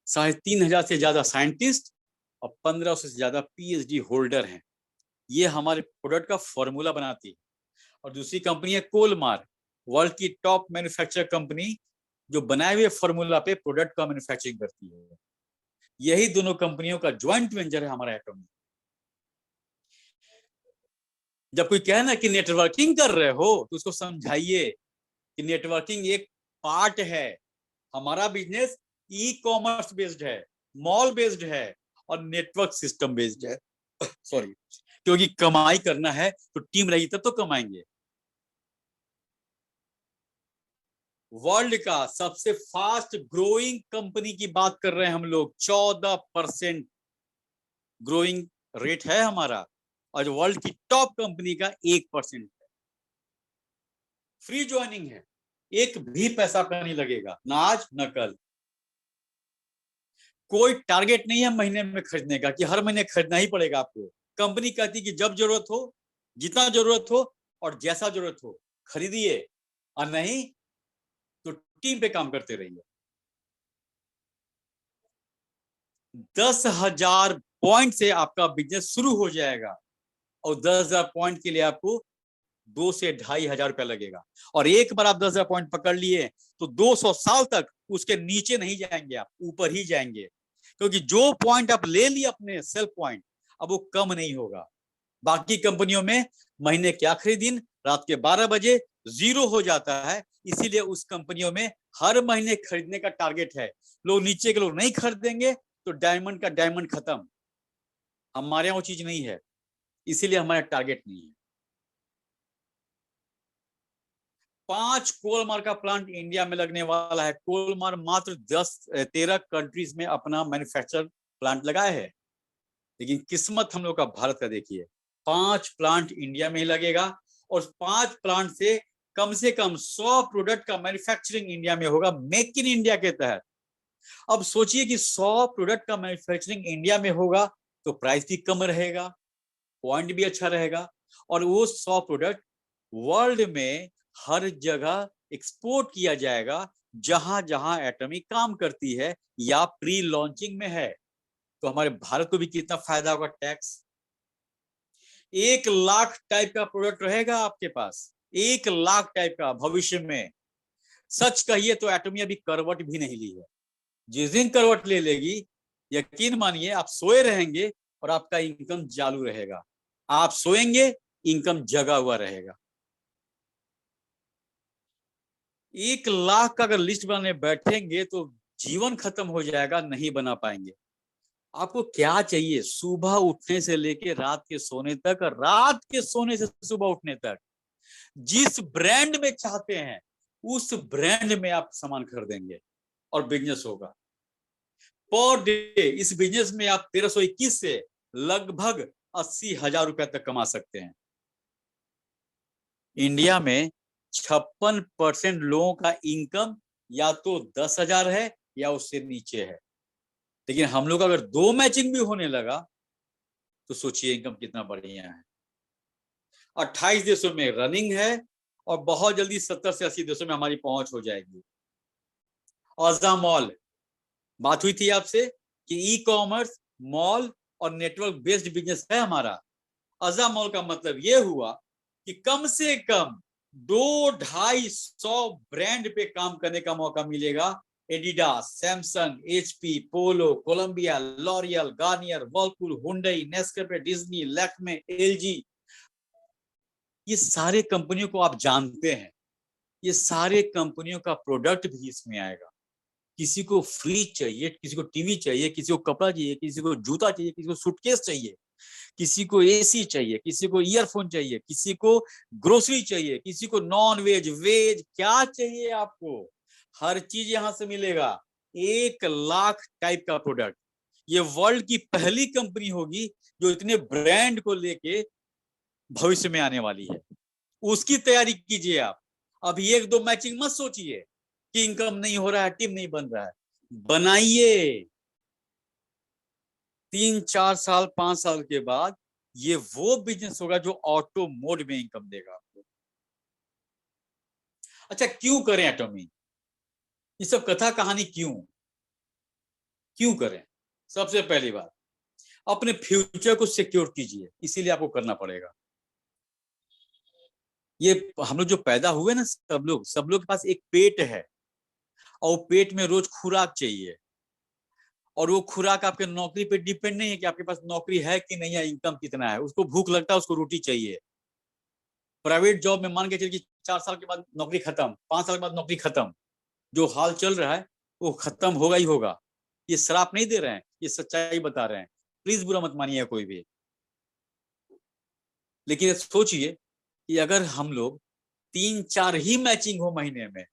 3,500 से ज्यादा साइंटिस्ट और 1500 से ज्यादा PhD होल्डर हैं। ये हमारे प्रोडक्ट का फॉर्मूला बनाती है। और दूसरी कंपनी है कोलमार, वर्ल्ड की टॉप मैन्युफैक्चर कंपनी, जो बनाए हुए फॉर्मूला पे प्रोडक्ट का मैन्युफैक्चरिंग करती है। यही दोनों कंपनियों का ज्वाइंट वेंचर है हमारा एटॉमी। जब कोई कहे ना कि नेटवर्किंग कर रहे हो तो उसको समझाइए कि नेटवर्किंग एक पार्ट है। हमारा बिजनेस ई कॉमर्स बेस्ड है, मॉल बेस्ड है और नेटवर्क सिस्टम बेस्ड है। सॉरी, क्योंकि कमाई करना है तो टीम रहेगी तब तो कमाएंगे। वर्ल्ड का सबसे फास्ट ग्रोइंग कंपनी की बात कर रहे हैं हम लोग, 14% ग्रोइंग रेट है हमारा, और वर्ल्ड की टॉप कंपनी का 1% है। फ्री ज्वाइनिंग है, एक भी पैसा का नहीं लगेगा, ना आज न कल। कोई टारगेट नहीं है महीने में खरीदने का कि हर महीने खरीदना ही पड़ेगा आपको। कंपनी कहती कि जब जरूरत हो, जितना जरूरत हो और जैसा जरूरत हो खरीदिए, और नहीं तो टीम पे काम करते रहिए। 10,000 पॉइंट से आपका बिजनेस शुरू हो जाएगा, और 10,000 पॉइंट के लिए आपको 2 से 2,500 रुपया लगेगा। और एक बार आप 10,000 पॉइंट पकड़ लिए तो 200 साल तक उसके नीचे नहीं जाएंगे, आप ऊपर ही जाएंगे, क्योंकि जो पॉइंट आप ले लिए अपने सेल्फ पॉइंट, अब वो कम नहीं होगा। बाकी कंपनियों में महीने के आखिरी दिन रात के 12 बजे जीरो हो जाता है, इसीलिए उस कंपनियों में हर महीने खरीदने का टारगेट है। लोग नीचे के लोग नहीं खरीदेंगे तो डायमंड का डायमंड खत्म। हमारे यहाँ वो चीज नहीं है, इसीलिए हमारा टारगेट नहीं है। 5 कोलमार का प्लांट इंडिया में लगने वाला है। कोलमार मात्र 13 कंट्रीज में अपना मैन्युफैक्चर प्लांट लगाए है, लेकिन किस्मत हम लोग का भारत का देखिए, 5 प्लांट इंडिया में ही लगेगा, और 5 प्लांट से कम 100 प्रोडक्ट का मैन्युफैक्चरिंग इंडिया में होगा, मेक इन इंडिया के तहत। अब सोचिए कि 100 प्रोडक्ट का मैन्युफैक्चरिंग इंडिया में होगा तो प्राइस भी कम रहेगा, पॉइंट भी अच्छा रहेगा, और वो 100 प्रोडक्ट वर्ल्ड में हर जगह एक्सपोर्ट किया जाएगा जहां जहां एटॉमिक काम करती है या प्री लॉन्चिंग में है। तो हमारे भारत को भी कितना फायदा होगा टैक्स। 1 लाख टाइप का प्रोडक्ट रहेगा आपके पास, 1 लाख टाइप का भविष्य में। सच कहिए तो एटॉमी अभी करवट भी नहीं ली है। जिस दिन करवट ले लेगी, यकीन मानिए आप सोए रहेंगे और आपका इनकम चालू रहेगा। आप सोएंगे, इनकम जगा हुआ रहेगा। 1 लाख का अगर लिस्ट बनाने बैठेंगे तो जीवन खत्म हो जाएगा, नहीं बना पाएंगे। आपको क्या चाहिए? सुबह उठने से लेके रात के सोने तक, रात के सोने से सुबह उठने तक, जिस ब्रांड में चाहते हैं उस ब्रांड में आप सामान खरीदेंगे और बिजनेस होगा। पर डे इस बिजनेस में आप 1321 से लगभग 80,000 रुपया तक कमा सकते हैं। इंडिया में 56% लोगों का इनकम या तो 10,000 है या उससे नीचे है, लेकिन हम लोग अगर 2 मैचिंग भी होने लगा तो सोचिए इनकम कितना बढ़िया है। 28 देशों में रनिंग है और बहुत जल्दी 70 से 80 देशों में हमारी पहुंच हो जाएगी। अज़ा मॉल, बात हुई थी आपसे कि ई कॉमर्स, मॉल और नेटवर्क बेस्ड बिजनेस है हमारा। अज़ा मॉल का मतलब यह हुआ कि कम से कम 200-250 ब्रांड पे काम करने का मौका मिलेगा। Adidas, Samsung, HP, Polo, Columbia, L'Oreal, Garnier, Whirlpool, Hyundai, Nescafe, Disney, Lakme, LG, ये सारे कंपनियों को आप जानते हैं। ये सारे कंपनियों का प्रोडक्ट भी इसमें आएगा। किसी को फ्रिज चाहिए, किसी को टीवी चाहिए, किसी को कपड़ा चाहिए, किसी को जूता चाहिए, किसी को सूटकेस चाहिए, किसी को एसी चाहिए, किसी को ईयरफोन चाहिए, किसी को ग्रोसरी चाहिए, किसी को नॉन वेज, वेज, क्या चाहिए आपको, हर चीज यहां से मिलेगा। 1 लाख टाइप का प्रोडक्ट। ये वर्ल्ड की पहली कंपनी होगी जो इतने ब्रांड को लेके भविष्य में आने वाली है। उसकी तैयारी कीजिए आप। अभी 1-2 मैचिंग मत सोचिए कि इनकम नहीं हो रहा है, टीम नहीं बन रहा है। बनाइए। 3-4 साल 5 साल के बाद ये वो बिजनेस होगा जो ऑटो मोड में इनकम देगा आपको। अच्छा, क्यों करें एटॉमी? ये सब कथा कहानी क्यों करें? सबसे पहली बात, अपने फ्यूचर को सिक्योर कीजिए, इसीलिए आपको करना पड़ेगा। ये हम लोग जो पैदा हुए ना, सब लोग के पास एक पेट है, और पेट में रोज खुराक चाहिए, और वो खुराक आपके नौकरी पे डिपेंड नहीं है कि आपके पास नौकरी है कि नहीं है, इनकम कितना है। उसको भूख लगता है, उसको रोटी चाहिए। प्राइवेट जॉब में मान के चलिए 4 साल के बाद नौकरी खत्म, 5 साल के बाद नौकरी खत्म, जो हाल चल रहा है वो खत्म होगा ही होगा। ये श्राप नहीं दे रहे हैं, ये सच्चाई बता रहे हैं, प्लीज बुरा मत मानिए कोई भी। लेकिन सोचिए कि अगर हम लोग 3-4 ही मैचिंग हो महीने में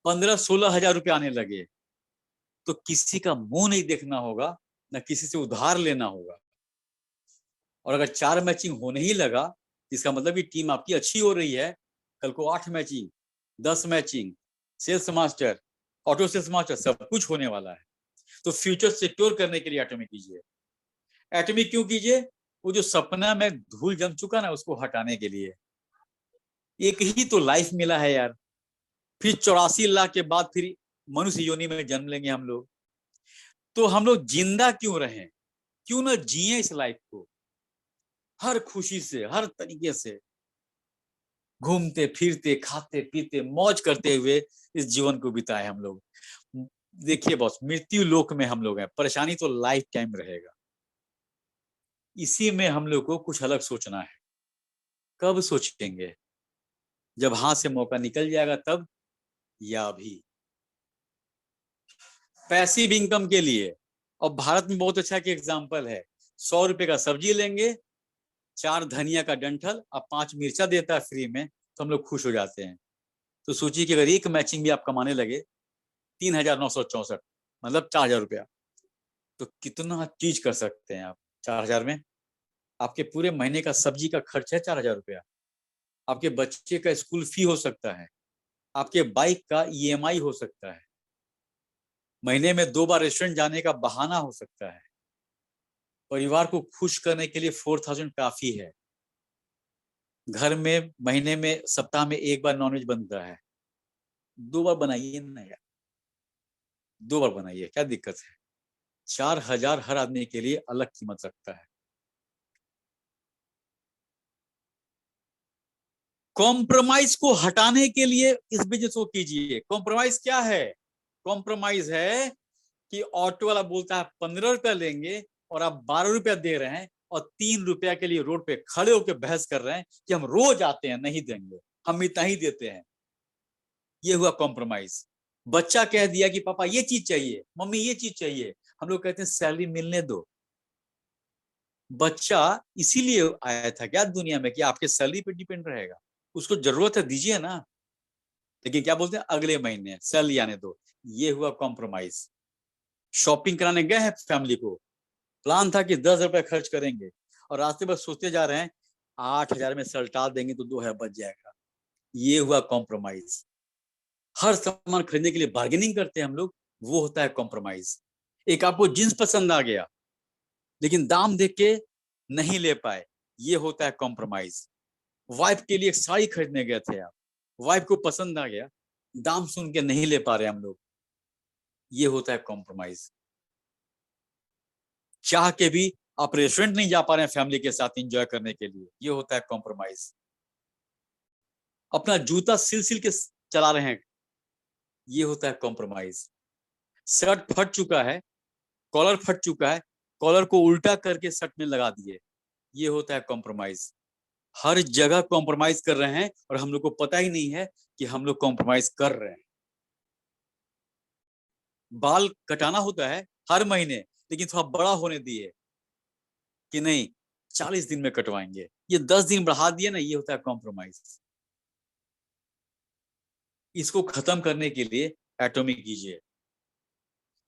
15-16 हजार रुपये आने लगे, तो किसी का मुंह नहीं देखना होगा, ना किसी से उधार लेना होगा। और अगर 4 मैचिंग होने ही लगा, इसका मतलब कि टीम आपकी अच्छी हो रही है, कल को 8 matching, 10 matching, sales master, auto sales master, सब कुछ होने वाला है। तो फ्यूचर सिक्योर करने के लिए एटॉमिक कीजिए। एटॉमिक क्यों कीजिए? वो जो सपना में धूल जम चुका ना, उसको हटाने के लिए। एक ही तो लाइफ मिला है यार, फिर 84 लाख के बाद फिर मनुष्य योनि में जन्म लेंगे हम लोग। तो हम लोग जिंदा क्यों रहें, क्यों ना जिए इस लाइफ को हर खुशी से, हर तरीके से, घूमते फिरते, खाते पीते, मौज करते हुए इस जीवन को बिताए हम लोग। देखिए बॉस, मृत्यु लोक में हम लोग हैं, परेशानी तो लाइफ टाइम रहेगा। इसी में हम लोग को कुछ अलग सोचना है। कब सोचेंगे? जब हाथ से मौका निकल जाएगा तब, या अभी? पैसिव इनकम के लिए, और भारत में बहुत अच्छा की एग्जाम्पल है, 100 रुपए का सब्जी लेंगे, 4 धनिया का डंठल और 5 मिर्चा देता है फ्री में, तो हम लोग खुश हो जाते हैं। तो सोचिए कि अगर एक मैचिंग भी आप कमाने लगे 3,964, मतलब 4,000 रुपया, तो कितना चीज कर सकते हैं आप 4,000 में। आपके पूरे महीने का सब्जी का खर्च है 4,000 रुपया, आपके बच्चे का स्कूल फी हो सकता है, आपके बाइक का EMI हो सकता है, महीने में 2 बार रेस्टोरेंट जाने का बहाना हो सकता है। परिवार को खुश करने के लिए 4,000 काफी है। घर में महीने में, सप्ताह में 1 बार नॉनवेज बनता है, 2 बार बनाइए ना यार, 2 बार बनाइए, क्या दिक्कत है? 4,000 हर आदमी के लिए अलग कीमत रखता है। कॉम्प्रोमाइज को हटाने के लिए इस बिजनेस को कीजिए। कॉम्प्रोमाइज क्या है? कॉम्प्रोमाइज है कि ऑटो वाला बोलता है 15 रुपया लेंगे और आप 12 रुपया दे रहे हैं, और 3 रुपया के लिए रोड पे खड़े होकर बहस कर रहे हैं कि हम रोज आते हैं, नहीं देंगे, हम इतना ही देते हैं। ये हुआ कॉम्प्रोमाइज। बच्चा कह दिया कि पापा ये चीज चाहिए, मम्मी ये चीज चाहिए, हम लोग कहते हैं सैलरी मिलने दो। बच्चा इसीलिए आया था क्या दुनिया में कि आपके सैलरी पे डिपेंड रहेगा? उसको जरूरत है, दीजिए ना। लेकिन क्या बोलते हैं, अगले महीने सैलरी आने दो। ये हुआ कॉम्प्रोमाइज। शॉपिंग कराने गए हैं फैमिली को, प्लान था कि 10 रुपए खर्च करेंगे, और रास्ते पर सोचते जा रहे हैं 8,000 में सलटा देंगे तो 2,000 बच जाएगा। ये हुआ कॉम्प्रोमाइज। हर सामान खरीदने के लिए बार्गेनिंग करते हैं हम लोग, वो होता है कॉम्प्रोमाइज। एक आपको जींस पसंद आ गया, लेकिन दाम देख के नहीं ले पाए, ये होता है कॉम्प्रोमाइज। वाइफ के लिए एक साड़ी खरीदने गए थे आप, वाइफ को पसंद आ गया, दाम सुन के नहीं ले पा रहे हम लोग, ये होता है कॉम्प्रोमाइज। चाह के भी आप रेस्टोरेंट नहीं जा पा रहे हैं फैमिली के साथ एंजॉय करने के लिए, ये होता है कॉम्प्रोमाइज। अपना जूता सिल सिल के चला रहे हैं, ये होता है कॉम्प्रोमाइज। शर्ट फट चुका है, कॉलर फट चुका है, कॉलर को उल्टा करके शर्ट में लगा दिए, ये होता है कॉम्प्रोमाइज। हर जगह कॉम्प्रोमाइज कर रहे हैं और हम लोग को पता ही नहीं है कि हम लोग कॉम्प्रोमाइज कर रहे हैं। बाल कटाना होता है हर महीने, लेकिन थोड़ा बड़ा होने दिए कि नहीं 40 दिन में कटवाएंगे, ये 10 दिन बढ़ा दिए ना, ये होता है कॉम्प्रोमाइज। इसको खत्म करने के लिए एटॉमिक कीजिए।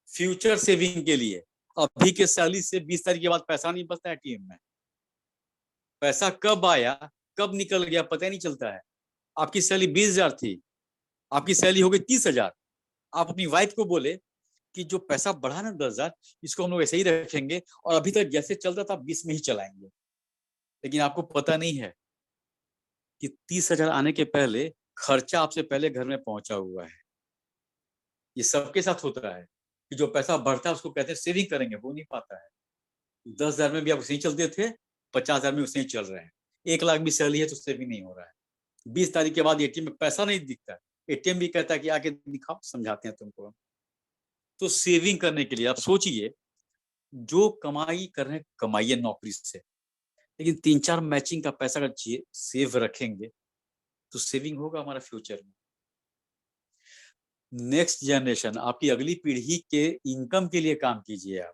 फ्यूचर सेविंग के लिए, अभी के सैलरी से 20 तारीख के बाद पैसा नहीं बचता है टीम में। पैसा कब आया कब निकल गया पता ही नहीं चलता है। आपकी सैलरी 20,000 थी, आपकी सैलरी हो गई 30,000। आप अपनी वाइफ को बोले कि जो पैसा बढ़ा ना 10,000, इसको हम लोग ऐसे ही रखेंगे और अभी तक जैसे चलता था 20 में ही चलाएंगे। लेकिन आपको पता नहीं है कि 30,000 आने के पहले खर्चा आपसे पहले घर में पहुंचा हुआ है। ये सबके साथ होता है कि जो पैसा बढ़ता है उसको कहते हैं सेविंग करेंगे, वो नहीं पाता है। 10,000 में भी आप उसे ही चलते थे, 50,000 में उसे ही चल रहे हैं। 1 लाख भी सैलरी है तो सेविंग नहीं हो रहा है। 20 तारीख के बाद एटीएम में पैसा नहीं दिखता, एटीएम भी कहता है कि आके दिखाओ, समझाते हैं तुमको। तो सेविंग करने के लिए आप सोचिए, जो कमाई कर रहे हैं कमाइए नौकरी से, लेकिन 3-4 मैचिंग का पैसा अगर सेव रखेंगे तो सेविंग होगा हमारा फ्यूचर में। नेक्स्ट जनरेशन, आपकी अगली पीढ़ी के इनकम के लिए काम कीजिए। आप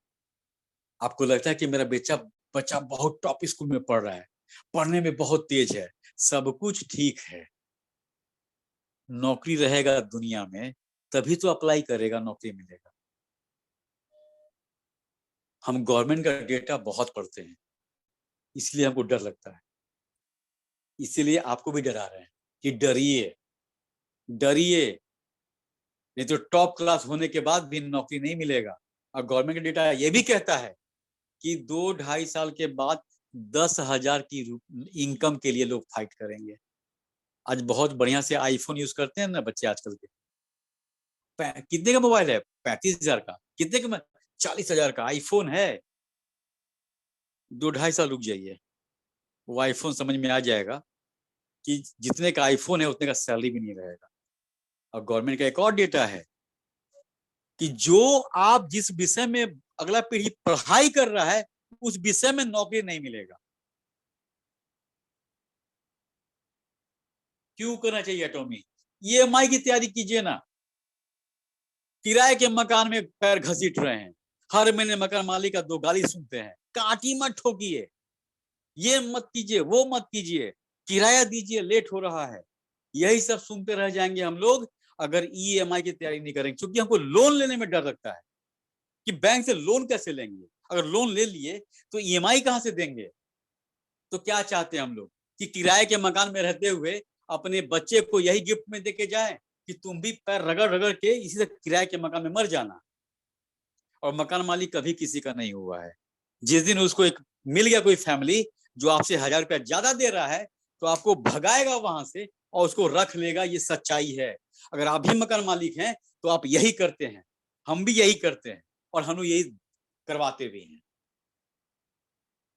आपको लगता है कि मेरा बच्चा बहुत टॉप स्कूल में पढ़ रहा है, पढ़ने में बहुत तेज है, सब कुछ ठीक है, नौकरी रहेगा दुनिया में तभी तो अप्लाई करेगा, नौकरी मिलेगा। हम गवर्नमेंट का डेटा बहुत पढ़ते हैं, इसलिए हमको डर लगता है, इसीलिए आपको भी डरा रहे हैं कि डरिए, डरिए, नहीं तो टॉप क्लास होने के बाद भी नौकरी नहीं मिलेगा। और गवर्नमेंट का डेटा ये भी कहता है कि 2-2.5 साल के बाद 10,000 की इनकम के लिए लोग फाइट करेंगे। आज बहुत बढ़िया से आईफोन यूज करते हैं ना बच्चे आजकल के। कितने का मोबाइल है? 35,000 का। कितने का? 40,000 का आईफोन है। 2-2.5 साल रुक जाइए, वो आईफोन समझ में आ जाएगा कि जितने का आईफोन है उतने का सैलरी भी नहीं रहेगा। और गवर्नमेंट का एक और डेटा है कि जो आप जिस विषय में अगला पीढ़ी पढ़ाई कर रहा है उस विषय में नौकरी नहीं मिलेगा। क्यों करना चाहिए एटॉमी? ईएमआई की तैयारी कीजिए ना। किराए के मकान में पैर घसीट रहे हैं, हर महीने मकान मालिक का 2 गाली सुनते हैं, काटी मत ठोकिए, ये मत कीजिए, वो मत कीजिए, किराया दीजिए, लेट हो रहा है। यही सब सुनते रह जाएंगे हम लोग अगर ईएमआई की तैयारी नहीं करेंगे। क्योंकि हमको लोन लेने में डर लगता है कि बैंक से लोन कैसे लेंगे, अगर लोन ले लिए तो ईएमआई कहां से देंगे। तो क्या चाहते हैं हम लोग कि किराए के मकान में रहते हुए अपने बच्चे को यही गिफ्ट में देके जाए कि तुम भी पैर रगड़ रगड़ के इसी से किराए के मकान में मर जाना। और मकान मालिक कभी किसी का नहीं हुआ है। जिस दिन उसको एक मिल गया कोई फैमिली जो आपसे 1,000 रुपया ज्यादा दे रहा है तो आपको भगाएगा वहां से और उसको रख लेगा। ये सच्चाई है। अगर आप भी मकान मालिक हैं तो आप यही करते हैं, हम भी यही करते हैं और हम यही करवाते भी हैं।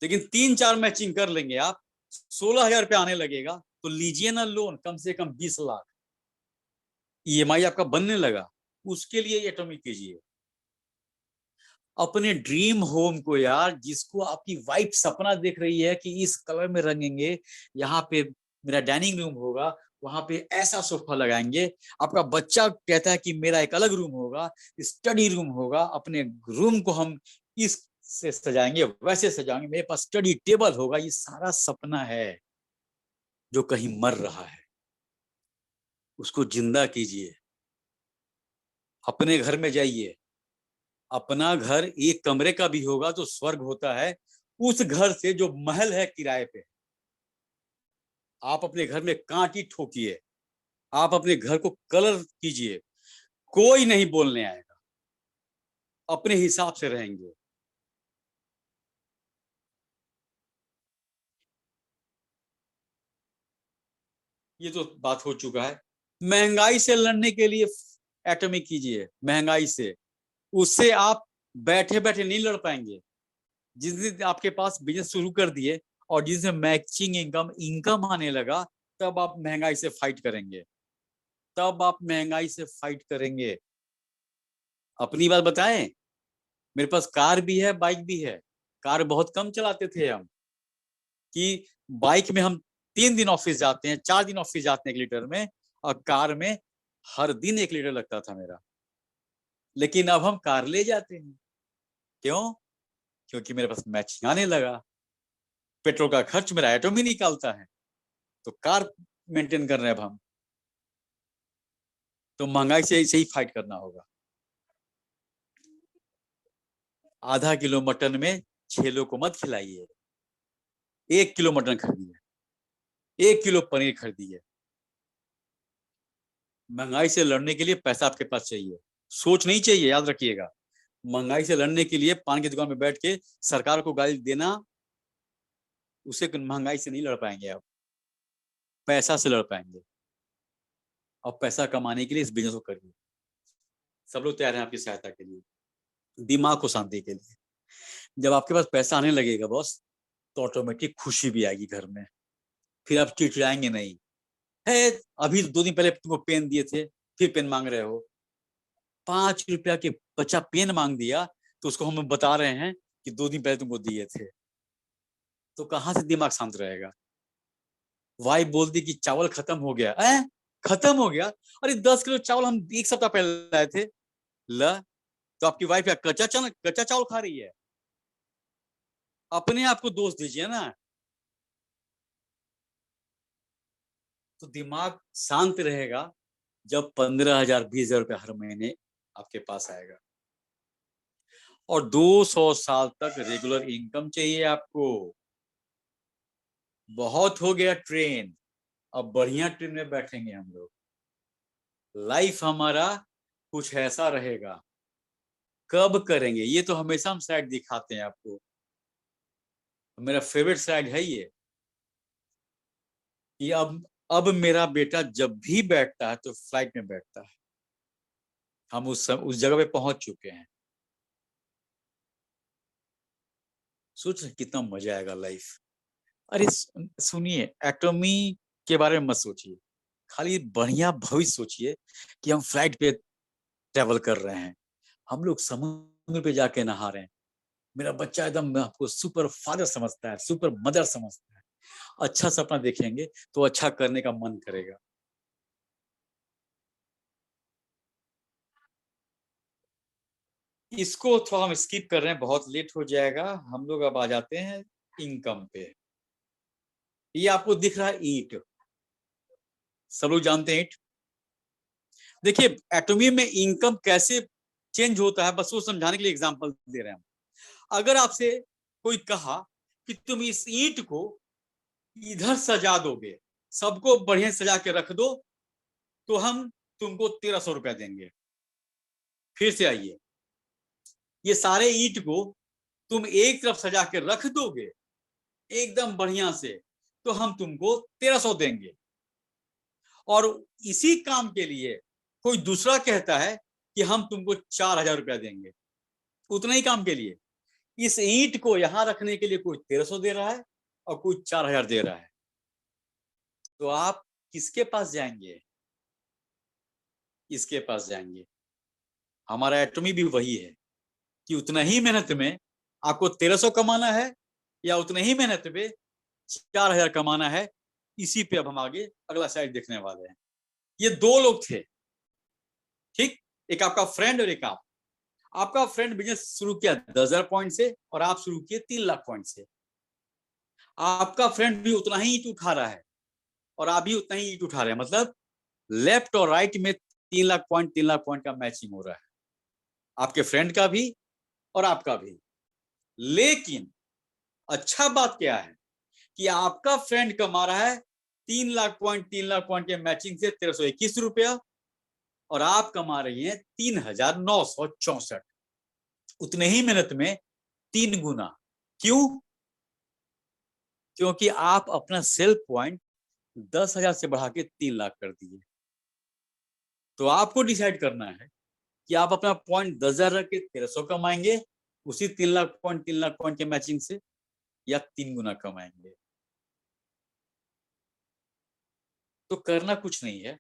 लेकिन 3-4 मैचिंग कर लेंगे आप, 16,000 रुपया आने लगेगा तो लीजिए ना लोन, कम से कम 20 लाख ईएमआई आपका बनने लगा। उसके लिए एटॉमिक कीजिए। अपने ड्रीम होम को यार, जिसको आपकी वाइफ सपना देख रही है कि इस कलर में रंगेंगे, यहाँ पे मेरा डाइनिंग रूम होगा, वहां पे ऐसा सोफा लगाएंगे। आपका बच्चा कहता है कि मेरा एक अलग रूम होगा, स्टडी रूम होगा, अपने रूम को हम इस से सजाएंगे, वैसे सजाएंगे, मेरे पास स्टडी टेबल होगा। ये सारा सपना है जो कहीं मर रहा है, उसको जिंदा कीजिए। अपने घर में जाइए, अपना घर एक कमरे का भी होगा तो स्वर्ग होता है। उस घर से जो महल है किराए पे, आप अपने घर में कांटी ठोकिए, आप अपने घर को कलर कीजिए, कोई नहीं बोलने आएगा, अपने हिसाब से रहेंगे। ये तो बात हो चुका है। महंगाई से लड़ने के लिए एटॉमिक कीजिए। महंगाई से, उससे आप बैठे बैठे नहीं लड़ पाएंगे। जिस दिन आपके पास बिजनेस शुरू कर दिए और जिस दिन मैचिंग इनकम इनकम आने लगा, तब आप महंगाई से फाइट करेंगे, तब आप महंगाई से फाइट करेंगे। अपनी बात बताएं, मेरे पास कार भी है, बाइक भी है। कार बहुत कम चलाते थे हम, कि बाइक में हम 3 दिन ऑफिस जाते हैं, 4 दिन ऑफिस जाते हैं 1 लीटर में, और कार में हर दिन 1 लीटर लगता था मेरा। लेकिन अब हम कार ले जाते हैं। क्यों? क्योंकि मेरे पास मैचिंग आने लगा। पेट्रोल का खर्च मेरा एटॉम ही निकालता है, तो कार मेंटेन कर रहे हैं अब हम। तो महंगाई से ही फाइट करना होगा। आधा किलो मटन में 6 लोग को मत खिलाइए। 1 किलो मटन खरीदिए, 1 किलो पनीर खरीदिए। महंगाई से लड़ने के लिए पैसा आपके पास चाहिए, सोच नहीं चाहिए, याद रखिएगा। महंगाई से लड़ने के लिए पान की दुकान में बैठ के सरकार को गाली देना, उसे महंगाई से नहीं लड़ पाएंगे आप, पैसा से लड़ पाएंगे। और पैसा कमाने के लिए इस बिजनेस को करिए। सब लोग तैयार हैं आपकी सहायता के लिए, दिमाग को शांति के लिए। जब आपके पास पैसा आने लगेगा बॉस, तो ऑटोमेटिक खुशी भी आएगी घर में। फिर आप चिड़चिड़ाएंगे नहीं। है, अभी 2 दिन पहले तुमको पेन दिए थे, फिर पेन मांग रहे हो। 5 रुपया के बच्चा पेन मांग दिया तो उसको हम बता रहे हैं कि 2 दिन पहले तुमको दिए थे। तो कहां से दिमाग शांत रहेगा? वाइफ बोलती कि चावल खत्म हो गया है। खत्म हो गया? अरे 10 किलो चावल हम 1 सप्ताह पहले लाए थे। ल तो आपकी वाइफ क्या कच्चा चावल खा रही है? अपने आप को दोष दीजिए ना। तो दिमाग शांत रहेगा जब 15,000 20,000 रुपये हर महीने आपके पास आएगा। और 200 साल तक रेगुलर इनकम चाहिए आपको। बहुत हो गया ट्रेन, अब बढ़िया ट्रेन में बैठेंगे हम लोग। लाइफ हमारा कुछ ऐसा रहेगा, कब करेंगे ये तो हमेशा हम स्लाइड दिखाते हैं आपको। मेरा फेवरेट स्लाइड है ये कि अब मेरा बेटा जब भी बैठता है तो फ्लाइट में बैठता है। हम उस जगह पे पहुंच चुके हैं। सोच कितना मजा आएगा लाइफ। अरे सुनिए, एटॉमी के बारे में मत सोचिए, खाली बढ़िया भविष्य सोचिए कि हम फ्लाइट पे ट्रेवल कर रहे हैं, हम लोग समुद्र पे जाके नहा रहे हैं। मेरा बच्चा एकदम आपको सुपर फादर समझता है, सुपर मदर समझता है। अच्छा सपना देखेंगे तो अच्छा करने का मन करेगा। इसको थोड़ा हम स्किप कर रहे हैं, बहुत लेट हो जाएगा। हम लोग अब आ जाते हैं इनकम पे। ये आपको दिख रहा है ईट, सब लोग जानते हैं ईट। देखिए एटॉमी में इनकम कैसे चेंज होता है, बस वो समझाने के लिए एग्जांपल दे रहे हैं। अगर आपसे कोई कहा कि तुम इस ईंट को इधर सजा दोगे, सबको बढ़िया सजा के रख दो, तो हम तुमको 1,300 रुपया देंगे। फिर से आइए, ये सारे ईंट को तुम एक तरफ सजा के रख दोगे एकदम बढ़िया से, तो हम तुमको 1,300 देंगे। और इसी काम के लिए कोई दूसरा कहता है कि हम तुमको 4,000 रुपया देंगे, उतना ही काम के लिए। इस ईंट को यहां रखने के लिए कोई 1,300 दे रहा है और कोई 4,000 दे रहा है, तो आप किसके पास जाएंगे? इसके पास जाएंगे। हमारा एटॉमी भी वही है कि उतना ही मेहनत में आपको 1,300 कमाना है या उतने ही मेहनत में 4,000 कमाना है। इसी पे अब हम आगे अगला साइड देखने वाले हैं। ये दो लोग थे, ठीक, एक आपका फ्रेंड और एक आप। आपका फ्रेंड बिजनेस शुरू किया 10,000 पॉइंट से और आप शुरू किए 3 लाख पॉइंट से। आपका फ्रेंड भी उतना ही ईंट उठा रहा है और आप भी उतना ही ईंट उठा रहे हैं, मतलब लेफ्ट और राइट में 3 लाख पॉइंट का मैचिंग हो रहा है, आपके फ्रेंड का भी और आपका भी। लेकिन अच्छा बात क्या है कि आपका फ्रेंड कमा रहा है 3 लाख पॉइंट के मैचिंग से 1,321 रुपया और आप कमा रही हैं 3,964, उतने ही मेहनत में 3 गुना। क्यों? क्योंकि आप अपना सेल पॉइंट 10,000 से बढ़ा के 3 लाख कर दिए। तो आपको डिसाइड करना है कि आप अपना पॉइंट 10,000 रख के 1,300 कमाएंगे उसी 3 लाख पॉइंट के मैचिंग से, या 3 गुना कमाएंगे। तो करना कुछ नहीं है,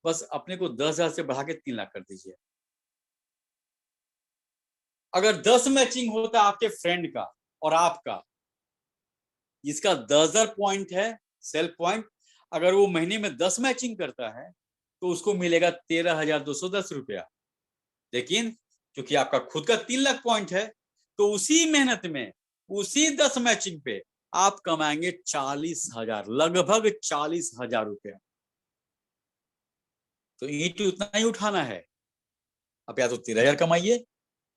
बस अपने को 10,000 से बढ़ा के 3 लाख कर दीजिए। अगर 10 मैचिंग होता आपके फ्रेंड का और आपका, जिसका 10,000 पॉइंट है सेल पॉइंट, अगर वो महीने में 10 मैचिंग करता है तो उसको मिलेगा 13,210 रुपया। लेकिन क्योंकि आपका खुद का 3 लाख पॉइंट है, तो उसी मेहनत में उसी 10 मैचिंग पे आप कमाएंगे 40,000, लगभग 40,000 रुपया। तो ईंट उतना ही उठाना है। अब या तो 13,000 कमाइए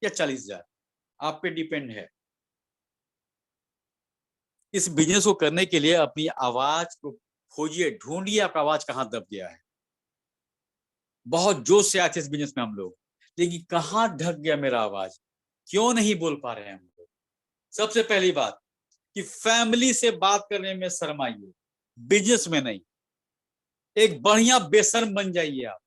या 40,000, आप पे डिपेंड है। इस बिजनेस को करने के लिए अपनी आवाज को खोजिए, ढूंढिए आपका आवाज कहां दब गया है। बहुत जोश से आए थे इस बिजनेस में हम लोग, लेकिन कहां ढक गया मेरा आवाज, क्यों नहीं बोल पा रहे हैं हम लोग? सबसे पहली बात कि फैमिली से बात करने में शर्माइए, बिजनेस में नहीं। एक बढ़िया बेशर्म बन जाइए आप।